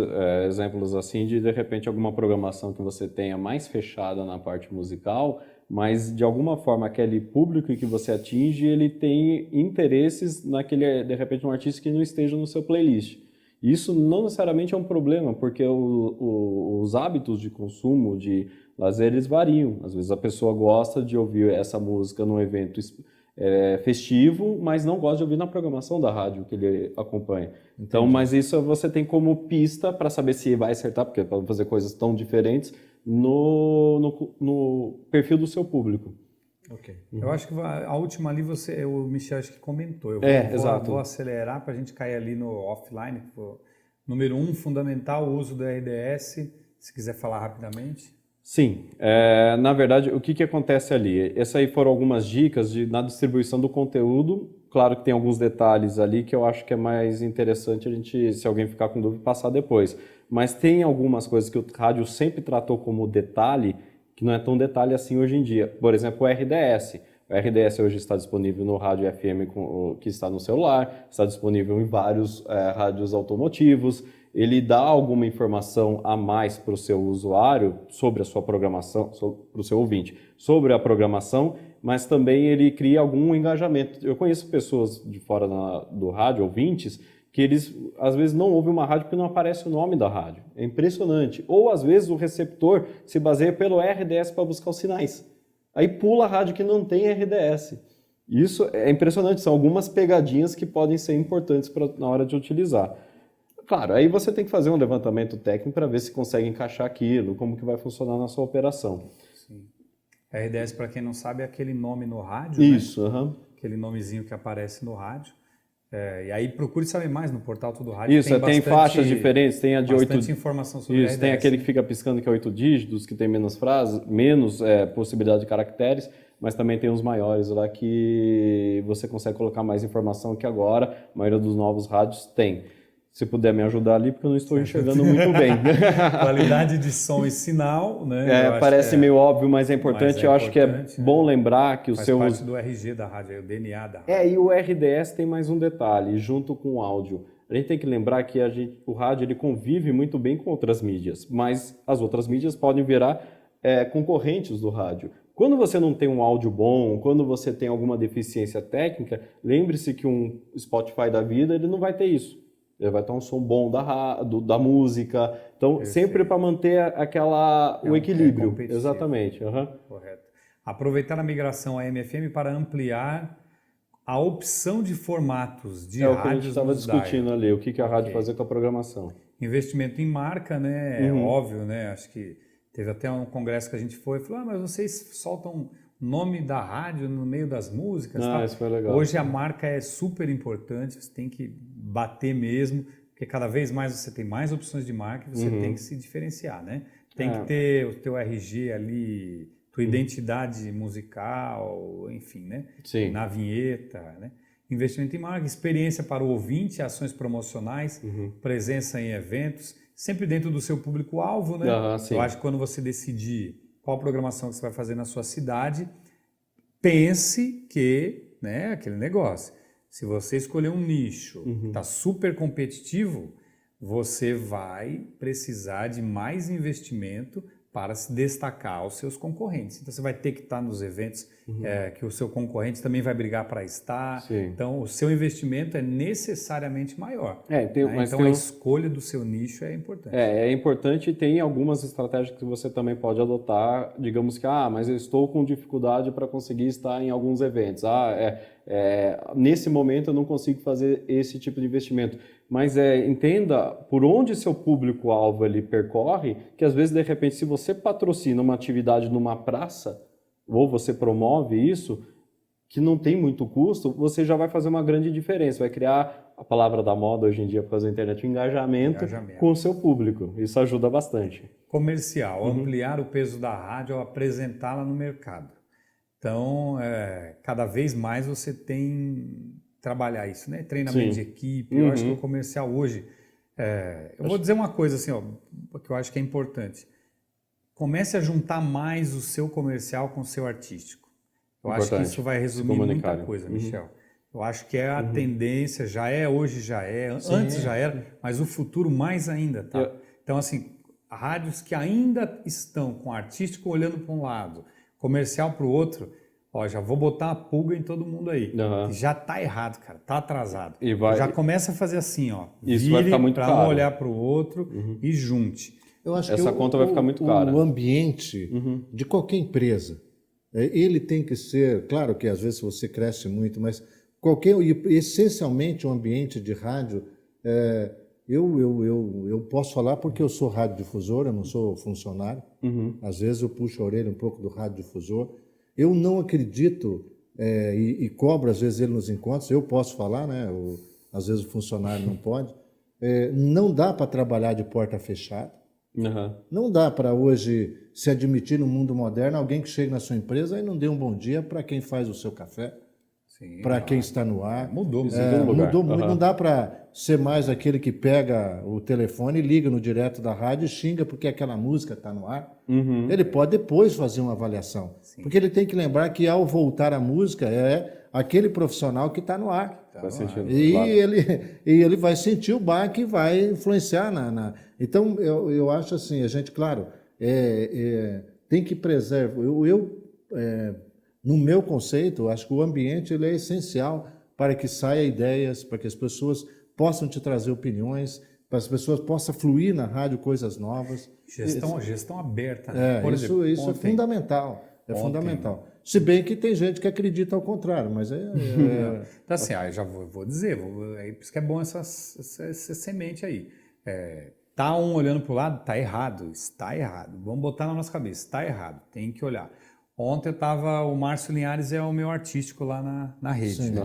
C: exemplos assim de repente, alguma programação que você tenha mais fechada na parte musical, mas de alguma forma aquele público que você atinge, ele tem interesses naquele, de repente, um artista que não esteja no seu playlist. Isso não necessariamente é um problema, porque os hábitos de consumo, de lazer, eles variam. Às vezes a pessoa gosta de ouvir essa música num evento festivo, mas não gosta de ouvir na programação da rádio que ele acompanha. Então, mas isso você tem como pista para saber se vai acertar, porque para fazer coisas tão diferentes no perfil do seu público.
B: Eu acho que a última ali o Michel acho que comentou. Eu vou acelerar para a gente cair ali no offline. Número 1, fundamental, o uso do RDS. Se quiser falar rapidamente.
C: Sim, na verdade, o que acontece ali? Essas aí foram algumas dicas na distribuição do conteúdo. Claro que tem alguns detalhes ali que eu acho que é mais interessante a gente, se alguém ficar com dúvida, passar depois. Mas tem algumas coisas que o rádio sempre tratou como detalhe, que não é tão detalhe assim hoje em dia. Por exemplo, o RDS. O RDS hoje está disponível no rádio FM que está no celular, está disponível em vários rádios automotivos. Ele dá alguma informação a mais para o seu usuário sobre a sua programação, para o seu ouvinte, sobre a programação, mas também ele cria algum engajamento. Eu conheço pessoas de fora do rádio, ouvintes, que eles às vezes não ouvem uma rádio porque não aparece o nome da rádio. É impressionante. Ou às vezes o receptor se baseia pelo RDS para buscar os sinais. Aí pula a rádio que não tem RDS. Isso é impressionante, são algumas pegadinhas que podem ser importantes na hora de utilizar. Claro, aí você tem que fazer um levantamento técnico para ver se consegue encaixar aquilo, como que vai funcionar na sua operação.
B: Sim. RDS, para quem não sabe, é aquele nome no rádio,
C: isso,
B: né? Aquele nomezinho que aparece no rádio. E aí procure saber mais no portal Tudo Rádio.
C: Isso, tem faixas diferentes, tem a de 8...
B: Bastante informação sobre
C: isso,
B: RDS.
C: Tem aquele que fica piscando que é 8 dígitos, que tem menos frases, menos possibilidade de caracteres, mas também tem os maiores lá que você consegue colocar mais informação que agora a maioria dos novos rádios tem. Se puder me ajudar ali, porque eu não estou enxergando muito bem.
B: Qualidade de som e sinal, né?
C: Parece meio óbvio, mas é importante. Eu acho que é bom lembrar que o seu...
B: Faz parte do RG da rádio, o DNA da rádio.
C: E o RDS tem mais um detalhe, junto com o áudio. A gente tem que lembrar que o rádio ele convive muito bem com outras mídias, mas as outras mídias podem virar concorrentes do rádio. Quando você não tem um áudio bom, quando você tem alguma deficiência técnica, lembre-se que um Spotify da vida ele não vai ter isso. Ele vai ter um som bom da música. Então, sempre para manter o equilíbrio. Exatamente.
B: Correto. Aproveitar a migração à MFM para ampliar a opção de formatos de
C: É o que a gente
B: rádios
C: estava
B: nos dá.
C: discutindo ali, o que a rádio fazer com a programação.
B: Investimento em marca, né? É óbvio, né? Acho que teve até um congresso que a gente foi e falou, mas vocês soltam o nome da rádio no meio das músicas. Tal.
C: Isso foi legal.
B: Hoje a marca é super importante, você tem que bater mesmo, porque cada vez mais você tem mais opções de marca e você tem que se diferenciar, né? Tem que ter o teu RG ali, tua identidade musical, enfim, né?
C: Sim.
B: Na vinheta, né? Investimento em marca, experiência para o ouvinte, ações promocionais, presença em eventos, sempre dentro do seu público-alvo, né? Eu acho que quando você decidir qual programação que você vai fazer na sua cidade, pense que, né, aquele negócio, se você escolher um nicho que está super competitivo, você vai precisar de mais investimento para se destacar aos seus concorrentes. Então, você vai ter que estar nos eventos que o seu concorrente também vai brigar para estar.
C: Sim.
B: Então, o seu investimento é necessariamente maior.
C: Mas
B: então, a escolha do seu nicho é importante.
C: É importante e tem algumas estratégias que você também pode adotar. Digamos que, mas eu estou com dificuldade para conseguir estar em alguns eventos. Nesse momento eu não consigo fazer esse tipo de investimento. Mas entenda por onde seu público-alvo ele percorre, que às vezes, de repente, se você patrocina uma atividade numa praça, ou você promove isso, que não tem muito custo, você já vai fazer uma grande diferença. Vai criar, a palavra da moda hoje em dia, por causa da internet, engajamento com o seu público. Isso ajuda bastante.
B: Comercial, ampliar o peso da rádio ao apresentá-la no mercado. Então, cada vez mais você tem trabalhar isso, né? Treinamento de equipe. Eu acho que o comercial hoje... eu vou dizer uma coisa assim, que eu acho que é importante. Comece a juntar mais o seu comercial com o seu artístico. Eu acho que isso vai resumir muita coisa, Michel. Eu acho que é a tendência, hoje já é, antes já era, mas o futuro mais ainda, tá? Então, assim, rádios que ainda estão com artístico olhando para um lado, comercial para o outro, já vou botar uma pulga em todo mundo aí. Que já tá errado, cara, tá atrasado. Já começa a fazer assim,
C: isso vai ficar muito caro.
B: Para um olhar para o outro e junte.
A: Eu acho
C: essa conta vai ficar muito cara.
A: O ambiente de qualquer empresa, ele tem que ser, claro que às vezes você cresce muito, mas essencialmente o ambiente de rádio, eu posso falar porque eu sou radiodifusor, eu não sou funcionário. Às vezes eu puxo a orelha um pouco do radiodifusor. Eu não acredito e cobro às vezes ele nos encontros, eu posso falar, né? Às vezes o funcionário não pode. Não dá para trabalhar de porta fechada. Não dá para hoje se admitir no mundo moderno alguém que chega na sua empresa e não dê um bom dia para quem faz o seu café, para quem está no ar.
B: Mudou
A: muito. Não dá para ser mais aquele que pega o telefone e liga no direto da rádio e xinga porque aquela música está no ar. Ele pode depois fazer uma avaliação, porque ele tem que lembrar que ao voltar a música é aquele profissional que está no ar. Ele vai sentir o baque e vai influenciar Então, eu acho assim, a gente, claro, tem que preservar. No meu conceito, acho que o ambiente ele é essencial para que saia ideias, para que as pessoas possam te trazer opiniões, para as pessoas possam fluir na rádio coisas novas.
B: Gestão aberta. Né? Por exemplo,
A: isso é fundamental. Fundamental. Se bem que tem gente que acredita ao contrário, mas
B: Então, assim, eu já vou dizer, por isso que é bom essa semente aí. Tá um olhando para o lado, tá errado, está errado. Vamos botar na nossa cabeça, está errado, tem que olhar. Ontem o Márcio Linhares é o meu artístico lá na rede. Né?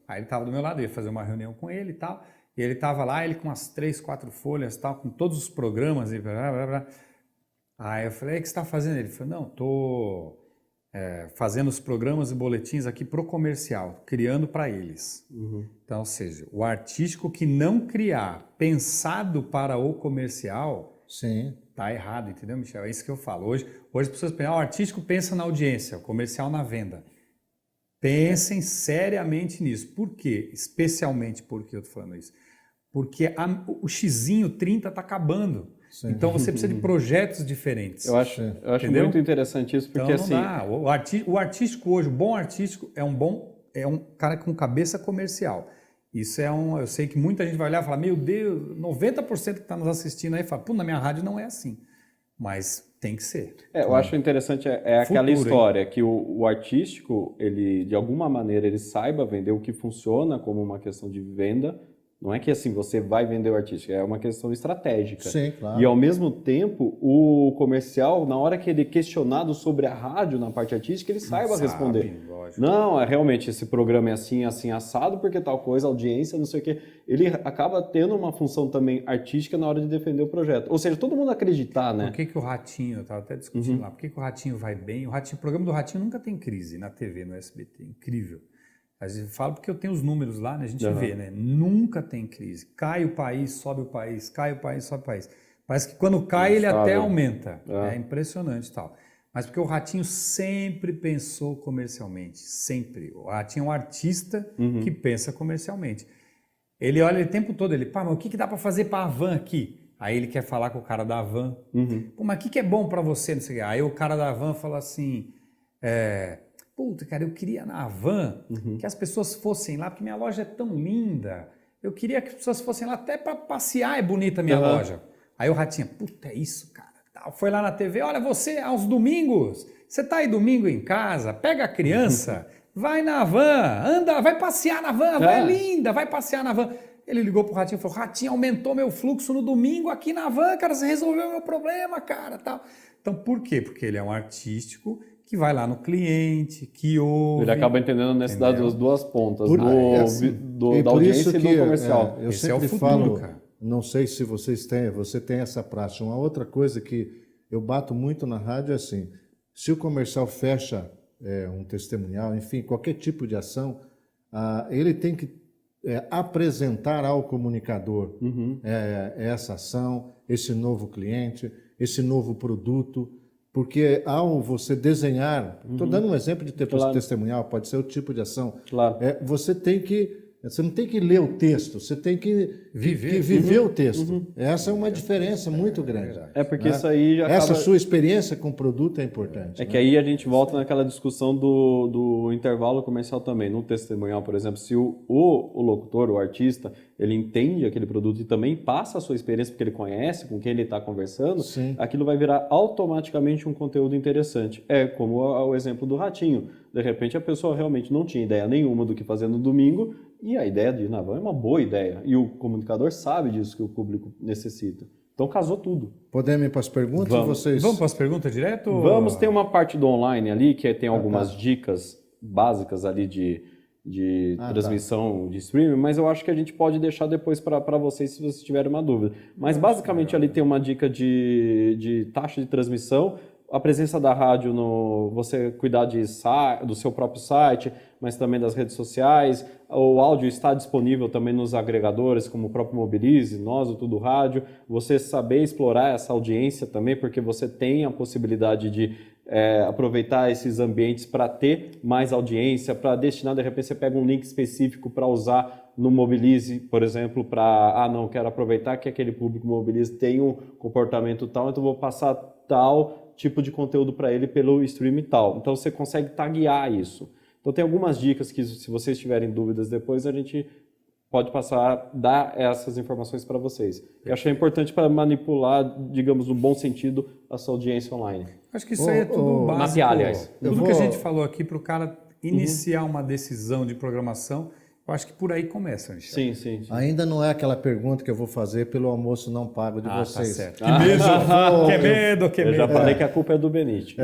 B: Aí ele estava do meu lado, eu ia fazer uma reunião com ele e tal, e ele estava lá, ele com umas 3, 4 folhas, tal, com todos os programas e blá, blá, blá. Aí eu falei, o que você está fazendo? Ele falou, não, estou fazendo os programas e boletins aqui pro comercial, criando para eles. Então, ou seja, o artístico que não criar pensado para o comercial, tá errado, entendeu, Michel? É isso que eu falo. Hoje as pessoas pensam, o artístico pensa na audiência, o comercial na venda. Pensem seriamente nisso. Por quê? Especialmente por que eu estou falando isso? Porque o xizinho 30 está acabando. Então você precisa de projetos diferentes.
C: Eu acho muito interessante isso, porque
B: então, não dá. O artístico hoje, o bom artístico é um cara com cabeça comercial. Isso eu sei que muita gente vai olhar e falar, meu Deus, 90% que está nos assistindo aí fala, pô, na minha rádio não é assim. Mas tem que ser.
C: Eu acho interessante, aquela história que o artístico, ele de alguma maneira, ele saiba vender o que funciona como uma questão de venda. Não é que assim, você vai vender o artístico, é uma questão estratégica.
A: Sim, claro.
C: E ao mesmo tempo, o comercial, na hora que ele é questionado sobre a rádio na parte artística, ele saiba responder.
B: Lógico.
C: Não, realmente esse programa é assim, assim, assado, porque tal coisa, audiência, não sei o quê. Ele acaba tendo uma função também artística na hora de defender o projeto. Ou seja, todo mundo acreditar, né?
B: Por que o Ratinho, eu estava até discutindo lá, por que o Ratinho vai bem? O programa do Ratinho nunca tem crise na TV, no SBT, incrível. A gente fala porque eu tenho os números lá, né? A gente vê, né? Nunca tem crise. Cai o país, sobe o país, cai o país, sobe o país. Parece que quando cai ele até aumenta. É impressionante e tal. Mas porque o Ratinho sempre pensou comercialmente, sempre. O Ratinho é um artista que pensa comercialmente. Ele olha o tempo todo, mas o que dá para fazer para a Havan aqui? Aí ele quer falar com o cara da Havan. Pô, mas o que é bom para você? Não sei o quê. Aí o cara da Havan fala assim, puta, cara, eu queria na Havan que as pessoas fossem lá, porque minha loja é tão linda. Eu queria que as pessoas fossem lá até para passear, é bonita a minha loja. Aí o Ratinho, puta, é isso, cara. Foi lá na TV, olha, você, aos domingos, você tá aí domingo em casa, pega a criança, vai na Havan, anda, vai passear na Havan, a Havan é linda, vai passear na Havan. Ele ligou pro Ratinho e falou, Ratinho, aumentou meu fluxo no domingo aqui na Havan, cara, você resolveu meu problema, cara, tal. Então, por quê? Porque ele é um artístico que vai lá no cliente, que ouve.
C: Ele acaba entendendo a necessidade das duas pontas, da
A: por
C: audiência
A: isso
C: e do comercial.
A: Eu
B: Esse
A: sempre
B: é o futuro,
A: falo,
B: cara.
A: não sei se você tem essa prática. Uma outra coisa que eu bato muito na rádio é assim, se o comercial fecha um testemunhal, enfim, qualquer tipo de ação, ele tem que apresentar ao comunicador essa ação, esse novo cliente, esse novo produto, porque ao você desenhar, estou dando um exemplo de testemunhal, pode ser o tipo de ação, você não tem que ler o texto, você tem que viver o texto. Essa é uma diferença muito grande.
C: Porque isso aí já
A: Essa sua experiência com o produto é importante.
C: Que aí a gente volta naquela discussão do intervalo comercial também. No testemunhal, por exemplo, se o locutor, o artista, ele entende aquele produto e também passa a sua experiência porque ele conhece com quem ele está conversando, aquilo vai virar automaticamente um conteúdo interessante. É como o exemplo do Ratinho. De repente a pessoa realmente não tinha ideia nenhuma do que fazer no domingo e a ideia de ir na Havan é uma boa ideia. E o comunicador sabe disso que o público necessita. Então casou tudo.
A: Podemos ir para as perguntas?
B: Vamos para as perguntas direto?
C: Vamos, tem uma parte do online ali que tem algumas dicas básicas ali de transmissão de streaming, mas eu acho que a gente pode deixar depois para vocês se vocês tiverem uma dúvida. Mas basicamente ali tem uma dica de taxa de transmissão, a presença da rádio, você cuidar do seu próprio site, mas também das redes sociais. O áudio está disponível também nos agregadores, como o próprio Mobilize, nós, o Tudo Rádio. Você saber explorar essa audiência também, porque você tem a possibilidade de aproveitar esses ambientes para ter mais audiência, para destinar, de repente você pega um link específico para usar no Mobilize, por exemplo, não, quero aproveitar que aquele público Mobilize tem um comportamento tal, então vou passar tal tipo de conteúdo para ele pelo stream e tal. Então você consegue taguear isso. Então tem algumas dicas que, se vocês tiverem dúvidas depois, a gente pode dar essas informações para vocês. Eu achei importante para manipular, digamos, no bom sentido, a sua audiência online.
B: Acho que isso aí é tudo básico.
C: Mapear, aliás.
B: Tudo que a gente falou aqui para o cara iniciar uma decisão de programação, eu acho que por aí começa, Michel.
C: Sim.
A: Ainda não é aquela pergunta que eu vou fazer pelo almoço não pago de vocês.
B: Tá certo. Que medo.
C: Eu já falei que a culpa é do Benite.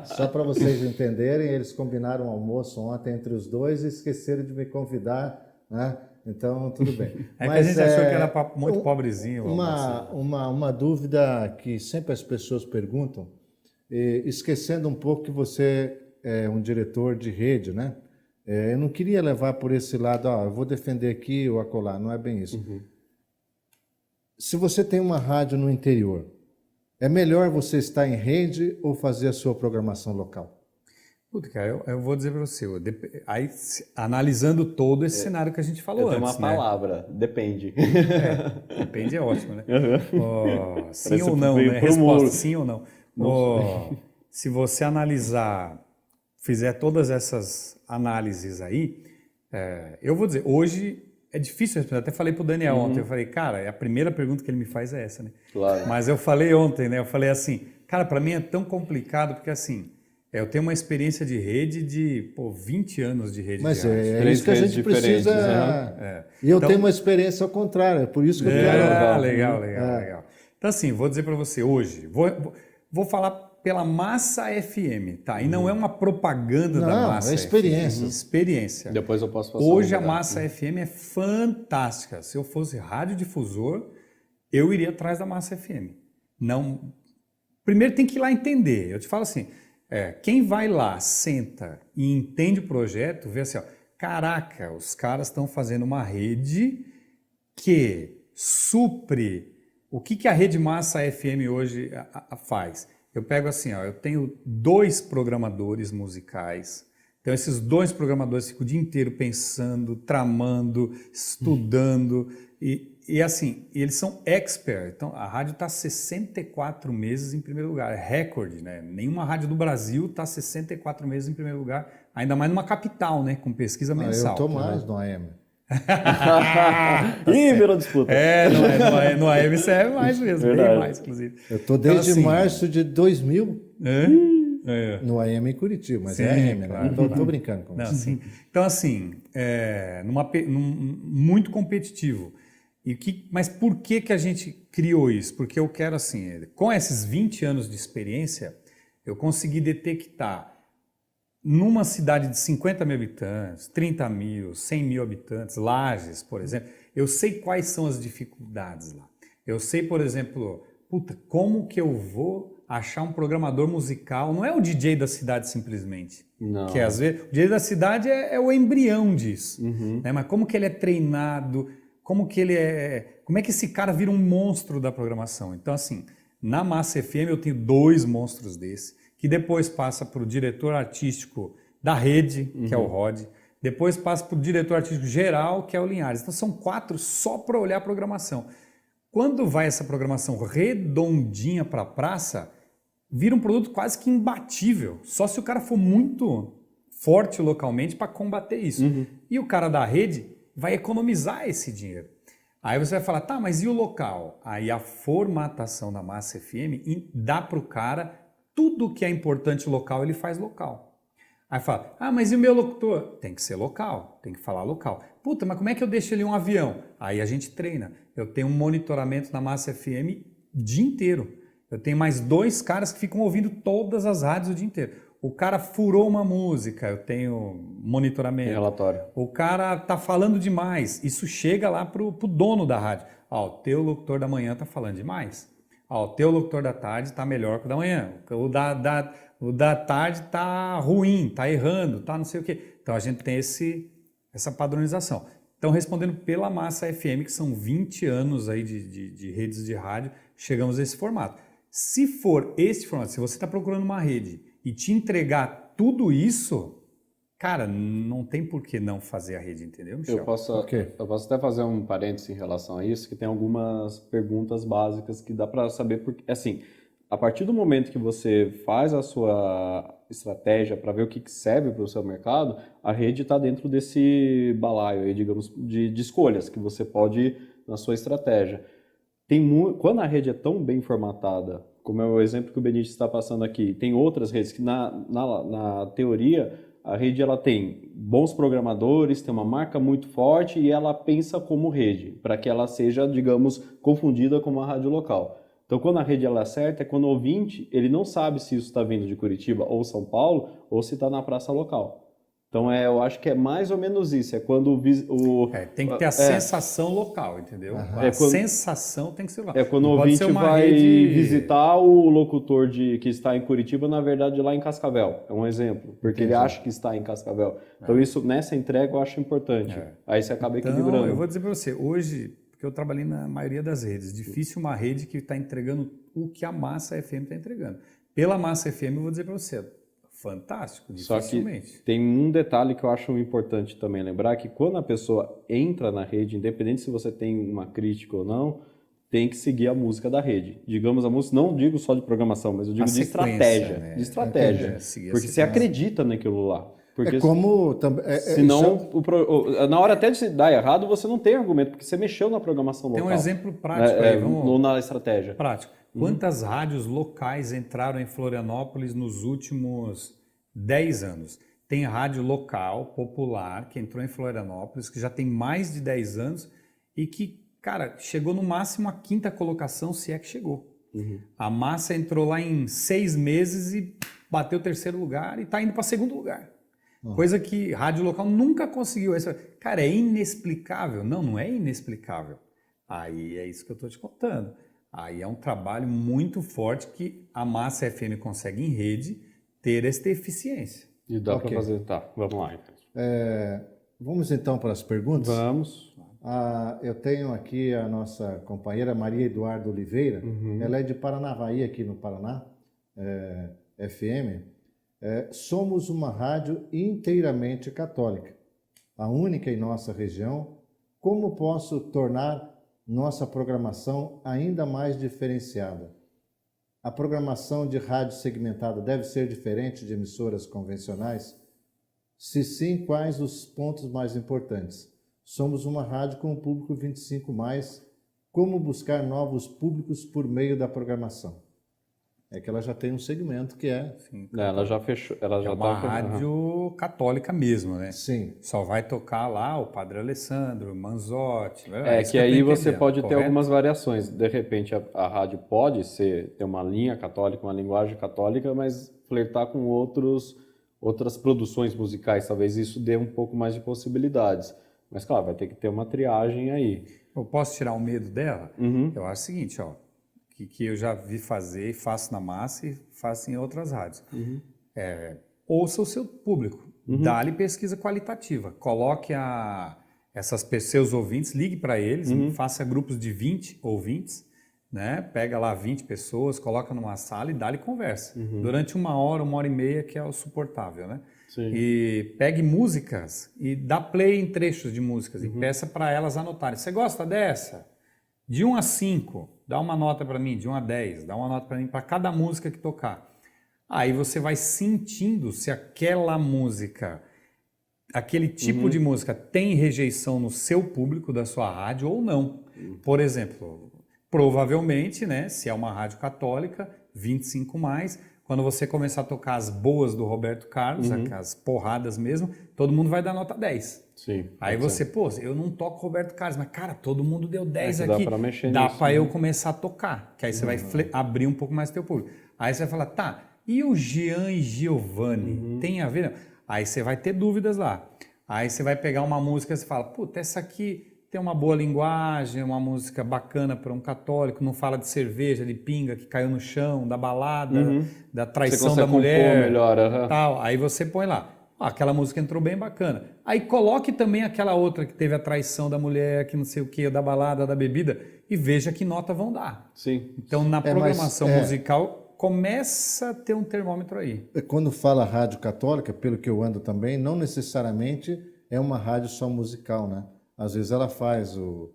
A: Só para vocês entenderem, eles combinaram um almoço ontem entre os dois e esqueceram de me convidar, né? Então, tudo bem.
B: Que a gente achou que era muito pobrezinho.
A: Uma dúvida que sempre as pessoas perguntam, esquecendo um pouco que você é um diretor de rede, né? Eu não queria levar por esse lado, eu vou defender aqui ou acolá, não é bem isso. Se você tem uma rádio no interior, é melhor você estar em rede ou fazer a sua programação local?
B: Puta, cara, eu vou dizer para você, aí, analisando todo esse cenário que a gente falou antes,
C: tem uma palavra, depende.
B: Depende é ótimo, né? Sim ou não, né? Resposta sim ou não. Se você fizer todas essas análises aí, eu vou dizer, hoje é difícil responder. Até falei pro Daniel ontem, eu falei, cara, a primeira pergunta que ele me faz é essa, né?
C: Claro.
B: Mas eu falei ontem, né? Eu falei assim, Cara, para mim é tão complicado, porque assim, eu tenho uma experiência de rede de 20 anos de rede
A: Mas
B: de rádio.
A: é isso que a gente precisa.
B: Né?
A: E eu tenho uma experiência ao contrário, é por isso que eu quero.
B: Legal. Então, assim, vou dizer para você hoje, vou falar pela Massa FM, tá? E não é uma propaganda da Massa
A: é experiência.
B: FM. Experiência.
C: Depois eu posso passar.
B: Hoje a Massa FM é fantástica. Se eu fosse radiodifusor, eu iria atrás da Massa FM. Não. Primeiro tem que ir lá entender. Eu te falo assim, quem vai lá, senta e entende o projeto, vê assim, ó, caraca, os caras estão fazendo uma rede que supre. O que a Rede Massa FM hoje faz? Eu pego assim, ó, eu tenho 2 programadores musicais. Então esses 2 programadores ficam o dia inteiro pensando, tramando, estudando e assim, eles são expert. Então a rádio está 64 meses em primeiro lugar, é recorde, né? Nenhuma rádio do Brasil está 64 meses em primeiro lugar, ainda mais numa capital, né? Com pesquisa mensal.
A: Eu estou mais no AM.
C: Ih, virou disputa.
B: No AM você é mais mesmo, bem mais, inclusive.
A: Eu estou desde março de 2000 no AM em Curitiba, mas é AM,
B: claro,
A: né? Estou brincando com isso.
B: Sim. Então, assim, muito competitivo. Mas por que a gente criou isso? Porque eu quero, assim, com esses 20 anos de experiência, eu consegui detectar numa cidade de 50 mil habitantes, 30 mil, 100 mil habitantes, Lages, por exemplo, eu sei quais são as dificuldades lá. Eu sei, por exemplo, como que eu vou achar um programador musical? Não é o DJ da cidade simplesmente.
C: Não.
B: Que às vezes o DJ da cidade é o embrião disso. Né? Mas como que ele é treinado? Como que como é que esse cara vira um monstro da programação? Então, assim, na Massa FM eu tenho 2 monstros desses, que depois passa para o diretor artístico da rede, que é o Rod, depois passa para o diretor artístico geral, que é o Linhares. Então são 4 só para olhar a programação. Quando vai essa programação redondinha para a praça, vira um produto quase que imbatível, só se o cara for muito forte localmente para combater isso. E o cara da rede vai economizar esse dinheiro. Aí você vai falar, tá, mas e o local? Aí a formatação da Massa FM dá para o cara tudo que é importante local, ele faz local. Aí fala, mas e o meu locutor? Tem que ser local, tem que falar local. Puta, mas como é que eu deixo ele um avião? Aí a gente treina. Eu tenho um monitoramento na Massa FM o dia inteiro. Eu tenho mais 2 caras que ficam ouvindo todas as rádios o dia inteiro. O cara furou uma música, eu tenho monitoramento.
C: Tem relatório.
B: O cara tá falando demais. Isso chega lá pro dono da rádio. O teu locutor da manhã tá falando demais. O teu locutor da tarde está melhor que o da manhã. O da tarde está ruim, está errando, está não sei o quê. Então a gente tem essa padronização. Então, respondendo pela Massa FM, que são 20 anos aí de redes de rádio, chegamos a esse formato. Se for esse formato, se você está procurando uma rede e te entregar tudo isso, cara, não tem por que não fazer a rede, entendeu, Michel?
C: Eu posso até fazer um parênteses em relação a isso, que tem algumas perguntas básicas que dá para saber, porque, assim, a partir do momento que você faz a sua estratégia para ver o que serve para o seu mercado, a rede está dentro desse balaio aí, digamos, de escolhas que você pode ir na sua estratégia. Quando a rede é tão bem formatada, como é o exemplo que o Benítez está passando aqui, tem outras redes que na teoria a rede ela tem bons programadores, tem uma marca muito forte e ela pensa como rede, para que ela seja, digamos, confundida com uma rádio local. Então, quando a rede ela acerta, é quando o ouvinte ele não sabe se isso está vindo de Curitiba ou São Paulo ou se está na praça local. Então, eu acho que é mais ou menos isso. É quando
B: tem que ter a sensação local, entendeu? Sensação tem que ser local.
C: É quando o ouvinte vai visitar o locutor que está em Curitiba, na verdade, lá em Cascavel. É um exemplo. Porque ele acha que está em Cascavel. Então, isso nessa entrega eu acho importante. Aí você acaba equilibrando.
B: Eu vou dizer para você, hoje, porque eu trabalhei na maioria das redes, difícil uma rede que está entregando o que a Massa FM está entregando. Pela Massa FM, eu vou dizer para você, fantástico, dificilmente.
C: Só que tem um detalhe que eu acho importante também lembrar, que quando a pessoa entra na rede, independente se você tem uma crítica ou não, tem que seguir a música da rede. Digamos, a música, não digo só de programação, mas eu digo de estratégia.
B: Né?
C: De estratégia. Porque você acredita naquilo lá. Porque
A: como...
C: senão, na hora até de dar errado, você não tem argumento, porque você mexeu na programação local.
B: Tem um exemplo prático aí.
C: Vamos... Na estratégia.
B: Prático. Quantas rádios locais entraram em Florianópolis nos últimos 10 anos? Tem rádio local, popular, que entrou em Florianópolis, que já tem mais de 10 anos e que, cara, chegou no máximo a 5ª colocação, se é que chegou. A Massa entrou lá em 6 meses e bateu o 3º lugar e está indo para 2º lugar. Coisa que rádio local nunca conseguiu. Cara, é inexplicável. Não é inexplicável. Aí é isso que eu estou te contando. Aí é um trabalho muito forte que a Massa FM consegue em rede ter esta eficiência.
C: E dá para fazer. Tá, vamos lá.
A: Vamos então para as perguntas?
C: Vamos.
A: Eu tenho aqui a nossa companheira Maria Eduarda Oliveira. Ela é de Paranavaí, aqui no Paraná, FM. Somos uma rádio inteiramente católica, a única em nossa região. Como posso tornar nossa programação ainda mais diferenciada? A programação de rádio segmentada deve ser diferente de emissoras convencionais? Se sim, quais os pontos mais importantes? Somos uma rádio com um público 25+. Como buscar novos públicos por meio da programação? É que ela já tem um segmento que é...
B: Sim,
C: ela já fechou. Ela já
B: uma rádio católica mesmo, né?
A: Sim.
B: Só vai tocar lá o Padre Alessandro, Manzotti.
C: Que aí você pode ter algumas variações. De repente, a rádio pode ter uma linha católica, uma linguagem católica, mas flertar com outras produções musicais. Talvez isso dê um pouco mais de possibilidades. Mas, claro, vai ter que ter uma triagem aí.
B: Eu posso tirar o medo dela? Eu acho o seguinte, ó, que eu já vi fazer e faço na Massa e faço em outras rádios. Ouça o seu público, dá-lhe pesquisa qualitativa, coloque seus ouvintes, ligue para eles, faça grupos de 20 ouvintes, né? Pega lá 20 pessoas, coloca numa sala e dá-lhe conversa. Durante 1 hora, 1h30, que é o suportável, né?
C: Sim.
B: E pegue músicas e dá play em trechos de músicas e peça para elas anotarem. Você gosta dessa? De 1 a 5, dá uma nota para mim. De 1 a 10, dá uma nota para mim para cada música que tocar. Aí você vai sentindo se aquela música, aquele tipo de música tem rejeição no seu público da sua rádio ou não. Por exemplo, provavelmente, né, se é uma rádio católica, 25+, quando você começar a tocar as boas do Roberto Carlos, as porradas mesmo, todo mundo vai dar nota 10.
C: Sim.
B: Aí você, eu não toco Roberto Carlos, mas cara, todo mundo deu 10
C: Dá
B: aqui.
C: para mexer
B: dá
C: nisso.
B: para eu começar a tocar, que aí você vai abrir um pouco mais o teu público. Aí você vai falar, tá, e o Jean e Giovanni, tem a ver? Aí você vai ter dúvidas lá. Aí você vai pegar uma música e você fala, puta, essa aqui tem uma boa linguagem, uma música bacana para um católico, não fala de cerveja, de pinga que caiu no chão, da balada, da traição da mulher,
C: melhor,
B: tal. Aí você põe lá, aquela música entrou bem bacana. Aí coloque também aquela outra que teve a traição da mulher, que não sei o que, da balada, da bebida, e veja que nota vão dar.
C: Sim.
B: Então na programação musical começa a ter um termômetro aí.
A: Quando fala rádio católica, pelo que eu ando também, não necessariamente é uma rádio só musical, né? Às vezes ela faz o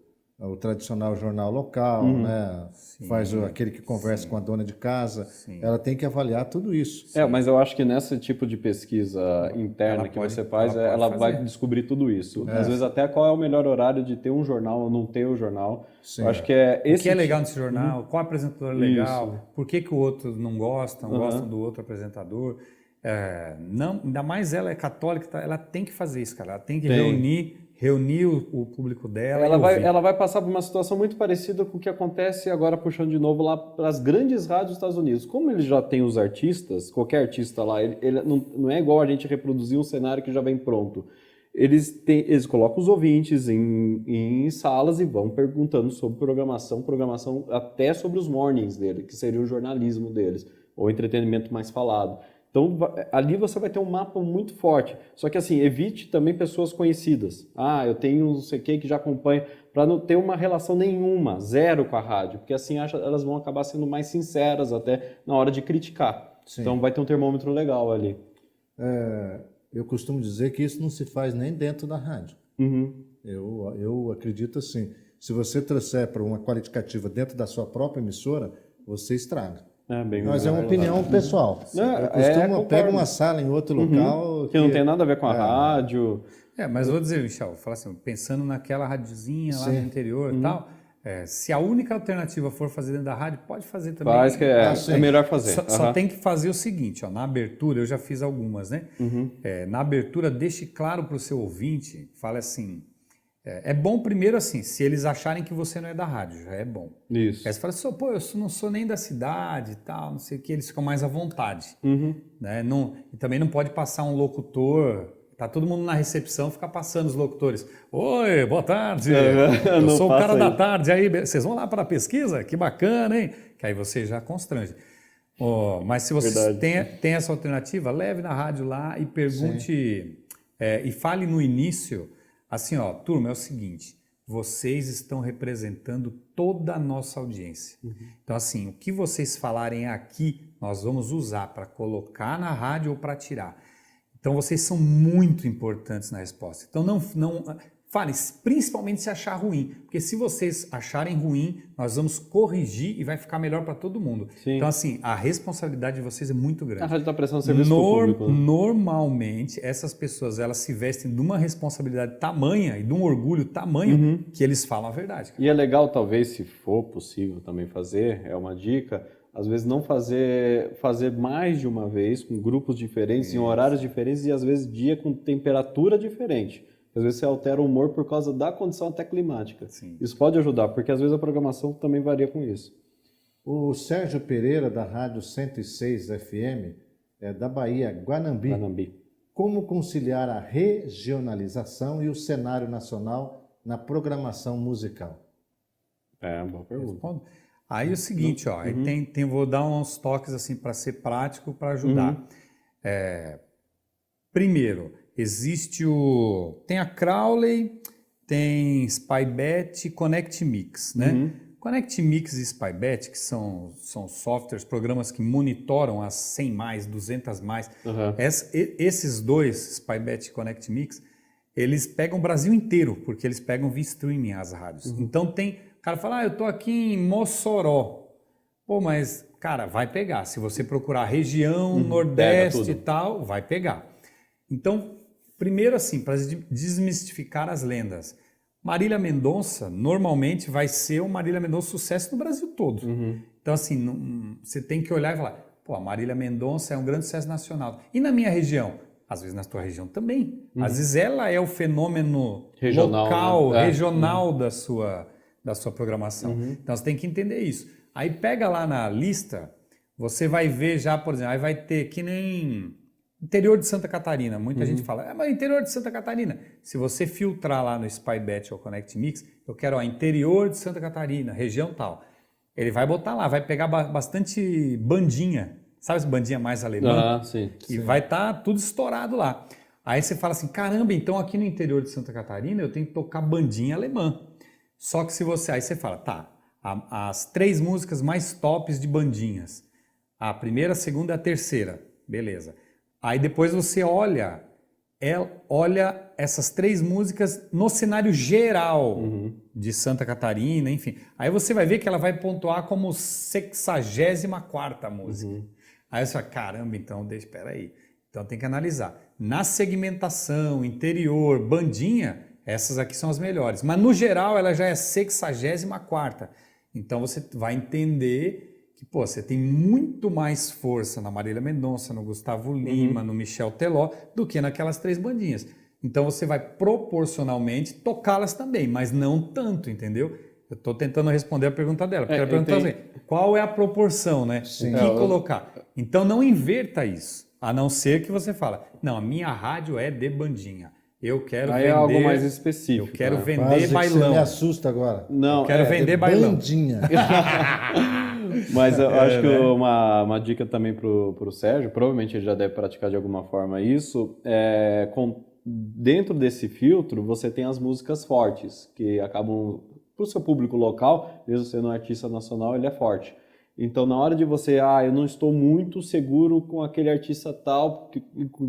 A: tradicional jornal local, né? Faz aquele que conversa com a dona de casa. Ela tem que avaliar tudo isso.
C: Mas eu acho que nesse tipo de pesquisa interna que você faz, ela vai descobrir tudo isso. Às vezes até qual é o melhor horário de ter um jornal ou não ter o jornal.
A: Sim,
C: eu acho que é esse
B: o que é legal nesse jornal, qual apresentador é legal, por que o outro não gosta, gostam do outro apresentador. Não, ainda mais ela é católica, ela tem que fazer isso, cara. Ela tem que reunir o público dela.
C: Ela vai passar por uma situação muito parecida com o que acontece agora, puxando de novo lá para as grandes rádios dos Estados Unidos. Como eles já têm os artistas, qualquer artista lá, ele não é igual a gente reproduzir um cenário que já vem pronto. Eles colocam os ouvintes em salas e vão perguntando sobre programação até sobre os mornings dele, que seria o jornalismo deles, ou entretenimento mais falado. Então, ali você vai ter um mapa muito forte. Só que, assim, evite também pessoas conhecidas. Eu tenho não sei quem que já acompanha, para não ter uma relação nenhuma, zero com a rádio. Porque, assim, elas vão acabar sendo mais sinceras até na hora de criticar. Sim. Então, vai ter um termômetro legal ali.
A: Eu costumo dizer que isso não se faz nem dentro da rádio. Eu acredito assim. Se você trouxer para uma qualitativa dentro da sua própria emissora, você estraga. Mas é uma opinião pessoal. Eu costumo pegar uma sala em outro local...
C: Que não tem nada a ver com a rádio.
B: Mas vou dizer, Michel, falar assim, pensando naquela radiozinha lá no interior e tal, se a única alternativa for fazer dentro da rádio, pode fazer também.
C: Faz que é melhor fazer.
B: Só tem que fazer o seguinte, ó, na abertura, eu já fiz algumas, né? Na abertura, deixe claro para o seu ouvinte, fale assim, é bom primeiro assim, se eles acharem que você não é da rádio, já é bom.
C: Isso.
B: Aí você fala assim, pô, eu não sou nem da cidade e tal, não sei o que, eles ficam mais à vontade. Né? E também não pode passar um locutor... Tá todo mundo na recepção, fica passando os locutores. Oi, boa tarde, eu sou o cara da tarde, aí vocês vão lá para a pesquisa? Que bacana, hein? Que aí você já constrange. Mas se você tem essa alternativa, leve na rádio lá e pergunte, e fale no início, assim, ó, turma, é o seguinte, vocês estão representando toda a nossa audiência. Então, assim, o que vocês falarem aqui, nós vamos usar para colocar na rádio ou para tirar. Então, vocês são muito importantes na resposta. Então, não fale, principalmente se achar ruim. Porque se vocês acharem ruim, nós vamos corrigir e vai ficar melhor para todo mundo. Sim. Então, assim, a responsabilidade de vocês é muito grande.
C: A rádio está prestando serviço pro público.
B: Normalmente, essas pessoas, elas se vestem de uma responsabilidade tamanha e de um orgulho tamanho que eles falam a verdade.
C: E é legal, talvez, se for possível também fazer, é uma dica... Às vezes não fazer mais de uma vez, com grupos diferentes, em horários diferentes e às vezes dia com temperatura diferente. Às vezes você altera o humor por causa da condição até climática.
B: Sim.
C: Isso pode ajudar, porque às vezes a programação também varia com isso.
A: O Sérgio Pereira, da Rádio 106 FM, da Bahia, Guanambi. Como conciliar a regionalização e o cenário nacional na programação musical?
C: Boa pergunta.
B: Respondo. Aí é o seguinte, ó, vou dar uns toques assim para ser prático, para ajudar. Primeiro, tem a Crowley, tem SpyBet e Connect Mix, né? Connect Mix e SpyBet, que são softwares, programas que monitoram as 100 mais, 200 mais. Esses dois, SpyBet e Connect Mix, eles pegam o Brasil inteiro, porque eles pegam via streaming as rádios. Então o cara fala, eu tô aqui em Mossoró. Pô, mas, cara, vai pegar. Se você procurar região, Nordeste e tal, vai pegar. Então, primeiro assim, para desmistificar as lendas. Marília Mendonça, normalmente, vai ser um Marília Mendonça sucesso no Brasil todo. Então, assim, você tem que olhar e falar, pô, a Marília Mendonça é um grande sucesso nacional. E na minha região? Às vezes na tua região também. Às vezes ela é o fenômeno local, regional da sua programação. Então você tem que entender isso. Aí pega lá na lista, você vai ver já, por exemplo, aí vai ter que nem interior de Santa Catarina. Muita gente fala, mas interior de Santa Catarina. Se você filtrar lá no SpyBet ou Connect Mix, eu quero interior de Santa Catarina, região tal. Ele vai botar lá, vai pegar bastante bandinha. Sabe essa bandinha mais alemã?
C: Sim.
B: E vai estar tudo estourado lá. Aí você fala assim, caramba, então aqui no interior de Santa Catarina eu tenho que tocar bandinha alemã. Só que aí você fala, tá, as 3 músicas mais tops de bandinhas. A primeira, a segunda e a terceira. Beleza. Aí depois você olha essas 3 músicas no cenário geral de Santa Catarina, enfim. Aí você vai ver que ela vai pontuar como 64ª música. Aí você fala, caramba, então, espera aí. Então tem que analisar. Na segmentação, interior, bandinha, essas aqui são as melhores. Mas no geral ela já é 64ª. Então você vai entender que você tem muito mais força na Marília Mendonça, no Gustavo Lima, no Michel Teló, do que naquelas 3 bandinhas. Então você vai proporcionalmente tocá-las também, mas não tanto, entendeu? Eu estou tentando responder a pergunta dela, porque ela perguntou assim, qual é a proporção, né?
A: Sim.
B: O que colocar? Então não inverta isso, a não ser que você fala, não, a minha rádio é de bandinha. Eu quero vender...
C: é algo mais específico.
B: Eu quero vender
A: Quase
B: bailão.
A: Você me assusta agora.
C: Não,
B: eu quero vender bailão.
A: Bandinha.
C: Mas eu acho que uma dica também para o Sérgio, provavelmente ele já deve praticar de alguma forma isso, dentro desse filtro você tem as músicas fortes, que acabam, para o seu público local, mesmo sendo um artista nacional, ele é forte. Então, na hora de você, eu não estou muito seguro com aquele artista tal,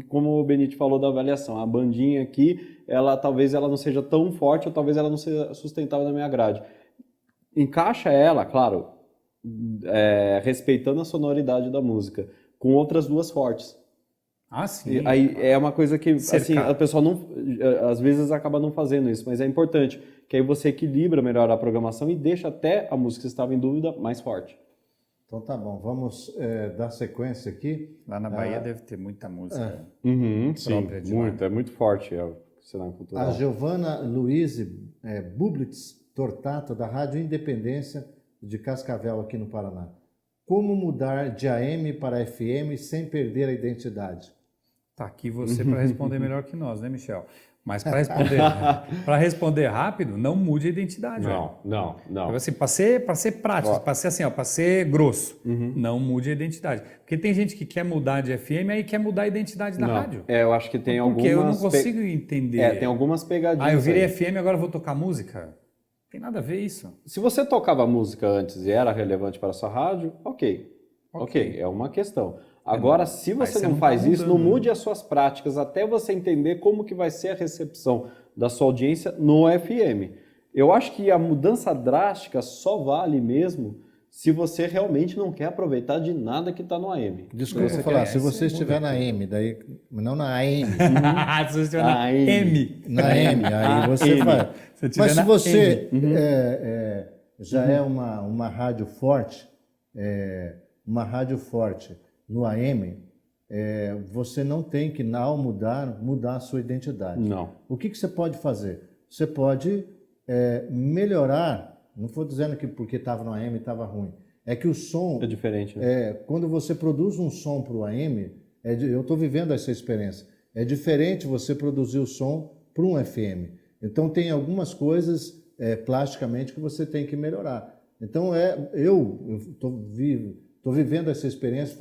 C: como o Benito falou da avaliação, a bandinha aqui, talvez ela não seja tão forte, ou talvez ela não seja sustentável na minha grade. Encaixa ela, claro, respeitando a sonoridade da música, com outras duas fortes.
B: Ah, sim.
C: Aí é uma coisa que assim, a pessoa não, às vezes acaba não fazendo isso, mas é importante, que aí você equilibra melhor a programação e deixa até a música que estava em dúvida mais forte.
A: Então tá bom, vamos dar sequência aqui.
B: Lá na Bahia deve ter muita música
C: própria de muito, é muito forte o cenário cultural.
A: A Giovana Luiz Bublitz Tortato, da Rádio Independência de Cascavel, aqui no Paraná. Como mudar de AM para FM sem perder a identidade?
B: Tá aqui você para responder melhor que nós, né, Michel? Mas para responder rápido, não mude a identidade.
C: Não.
B: Assim, para ser prático, para ser assim, para ser grosso, não mude a identidade. Porque tem gente que quer mudar de FM aí quer mudar a identidade da rádio.
C: Eu acho que tem algumas...
B: Porque eu não consigo entender.
C: Tem algumas pegadinhas.
B: Eu virei
C: aí.
B: FM, agora vou tocar música? Não tem nada a ver isso.
C: Se você tocava música antes e era relevante para a sua rádio, ok, é uma questão. Agora, se você não faz isso, não mude as suas práticas até você entender como que vai ser a recepção da sua audiência no FM. Eu acho que a mudança drástica só vale mesmo se você realmente não quer aproveitar de nada que está no AM.
A: Desculpa falar, se você estiver na M, daí, não na AM.
B: Se você estiver na M.
A: Na M, aí você vai. Mas se você já é uma rádio forte, no AM, você não tem que, ao mudar a sua identidade.
C: Não.
A: O que você pode fazer? Você pode melhorar, não estou dizendo que porque estava no AM estava ruim, é que o som...
C: É diferente. Né?
A: Quando você produz um som para o AM, eu estou vivendo essa experiência, é diferente você produzir o som para um FM. Então tem algumas coisas plasticamente que você tem que melhorar. Então eu estou vivendo essa experiência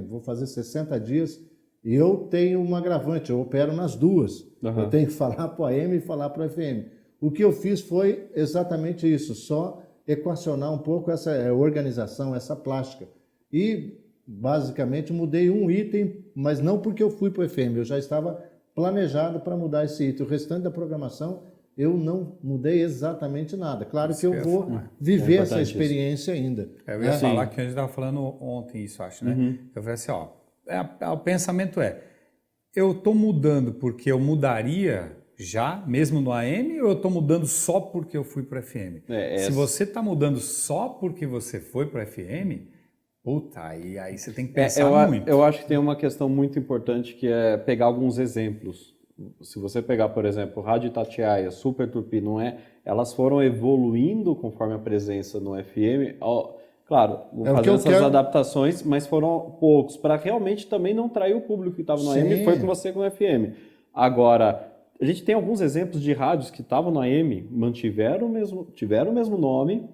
A: vou fazer 60 dias e eu tenho uma agravante, eu opero nas duas. Eu tenho que falar para o AM e falar para o FM. O que eu fiz foi exatamente isso, só equacionar um pouco essa organização, essa plástica. E basicamente mudei um item, mas não porque eu fui para o FM, eu já estava planejado para mudar esse item. O restante da programação eu não mudei exatamente nada. Claro que eu vou viver essa experiência ainda.
B: Eu ia falar que a gente estava falando ontem isso, acho, né? Eu falei assim, o pensamento eu estou mudando porque eu mudaria já, mesmo no AM, ou eu estou mudando só porque eu fui para o FM? Se você está mudando só porque você foi para o FM, aí você tem que pensar muito.
C: Eu acho que tem uma questão muito importante que é pegar alguns exemplos. Se você pegar, por exemplo, Rádio Itatiaia, Super Tupi, elas foram evoluindo conforme a presença no FM. Claro, fazendo essas adaptações, mas foram poucos, para realmente também não trair o público que estava no AM, foi com você com o FM. Agora, a gente tem alguns exemplos de rádios que estavam no AM, tiveram o mesmo nome,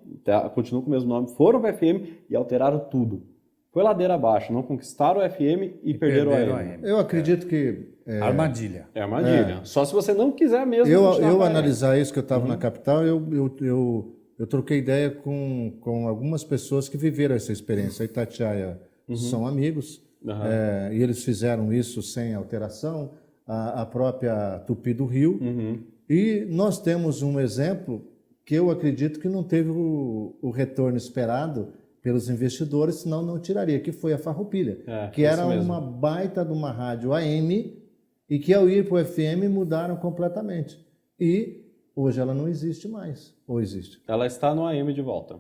C: continuam com o mesmo nome, foram para o FM e alteraram tudo. Foi ladeira abaixo, não conquistaram o FM e perderam o AM.
A: Eu acredito que...
B: armadilha.
C: É armadilha. Só se você não quiser mesmo...
A: Eu analisar isso, que eu estava na capital, eu troquei ideia com algumas pessoas que viveram essa experiência. A Itatiaia são amigos, e eles fizeram isso sem alteração, a própria Tupi do Rio. E nós temos um exemplo que eu acredito que não teve o retorno esperado pelos investidores, senão não tiraria, que foi a Farroupilha, que era uma baita de uma rádio AM e que ao ir para o FM mudaram completamente. E hoje ela não existe mais, ou existe?
C: Ela está no AM de volta.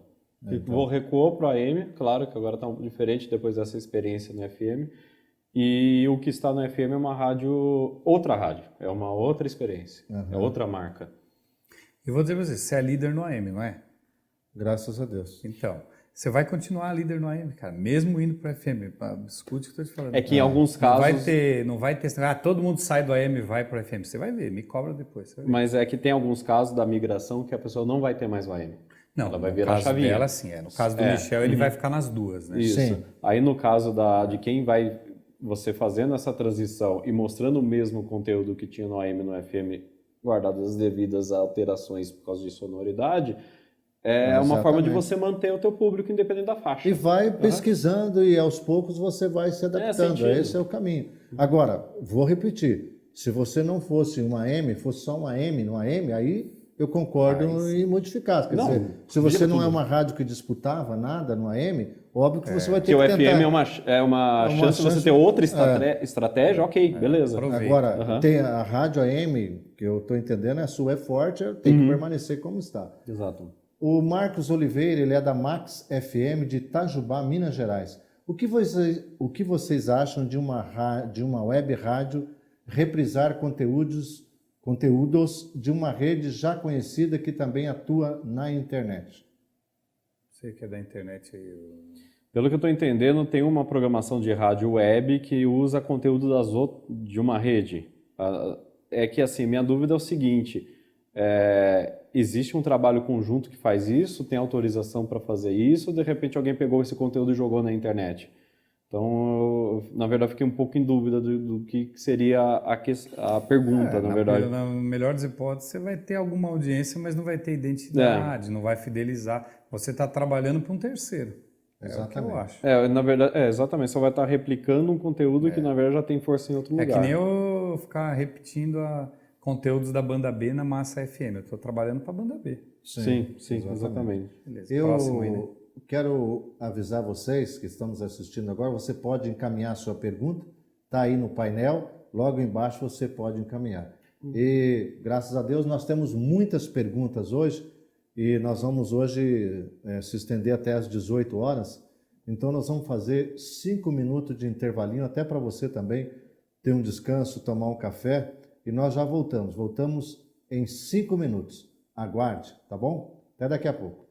C: Recuou para o AM, claro que agora está diferente depois dessa experiência no FM, e o que está no FM é outra rádio, é uma outra experiência, é outra marca.
B: Eu vou dizer para você é líder no AM, não é?
A: Graças a Deus.
B: Então... Você vai continuar líder no AM, cara, mesmo indo para o FM. Escute o que eu estou te falando.
C: É que em alguns casos...
B: Não vai ter... todo mundo sai do AM e vai para o FM. Você vai ver, me cobra depois.
C: Mas é que tem alguns casos da migração que a pessoa não vai ter mais o AM.
B: Não,
C: ela vai virar a chavinha.
B: Dela, sim. No caso do Michel, ele vai ficar nas duas, né?
C: Isso.
A: Sim.
C: Aí no caso de quem vai... Você fazendo essa transição e mostrando o mesmo conteúdo que tinha no AM e no FM, guardadas as devidas alterações por causa de sonoridade... uma forma de você manter o teu público independente da faixa.
A: E vai pesquisando e aos poucos você vai se adaptando. Esse é o caminho. Agora, vou repetir. Se você não fosse uma AM, fosse só uma AM no AM, aí eu concordo em modificar. Quer dizer, se você não é uma rádio que disputava nada no AM, óbvio que você vai ter que tentar...
C: Porque o FM é uma chance de você ter outra estratégia, ok, beleza.
A: Agora, tem a rádio AM, que eu estou entendendo, a sua é forte, tem que permanecer como está.
C: Exato.
A: O Marcos Oliveira, ele é da Max FM de Itajubá, Minas Gerais. O que vocês acham de uma web rádio reprisar conteúdos de uma rede já conhecida que também atua na internet?
B: Você que é da internet aí.
C: Pelo que eu estou entendendo, tem uma programação de rádio web que usa conteúdo de uma rede. É que, assim, minha dúvida é o seguinte, existe um trabalho conjunto que faz isso? Tem autorização para fazer isso? Ou, de repente, alguém pegou esse conteúdo e jogou na internet? Então, na verdade, fiquei um pouco em dúvida do que seria a pergunta, na verdade.
B: Na melhor das hipóteses, você vai ter alguma audiência, mas não vai ter identidade, não vai fidelizar. Você está trabalhando para um terceiro. É o que eu acho.
C: Na verdade, exatamente. Você vai estar replicando um conteúdo que, na verdade, já tem força em outro lugar.
B: É que nem eu ficar repetindo conteúdos da banda B na Massa FM. Eu estou trabalhando para a banda B.
C: Sim, exatamente.
B: Beleza,
A: próximo aí, né? Quero avisar vocês que estamos assistindo agora, você pode encaminhar a sua pergunta, está aí no painel, logo embaixo você pode encaminhar. E, graças a Deus, nós temos muitas perguntas hoje, e nós vamos hoje se estender até às 18 horas, então nós vamos fazer 5 minutos de intervalinho, até para você também ter um descanso, tomar um café, e nós já voltamos em 5 minutos. Aguarde, tá bom? Até daqui a pouco.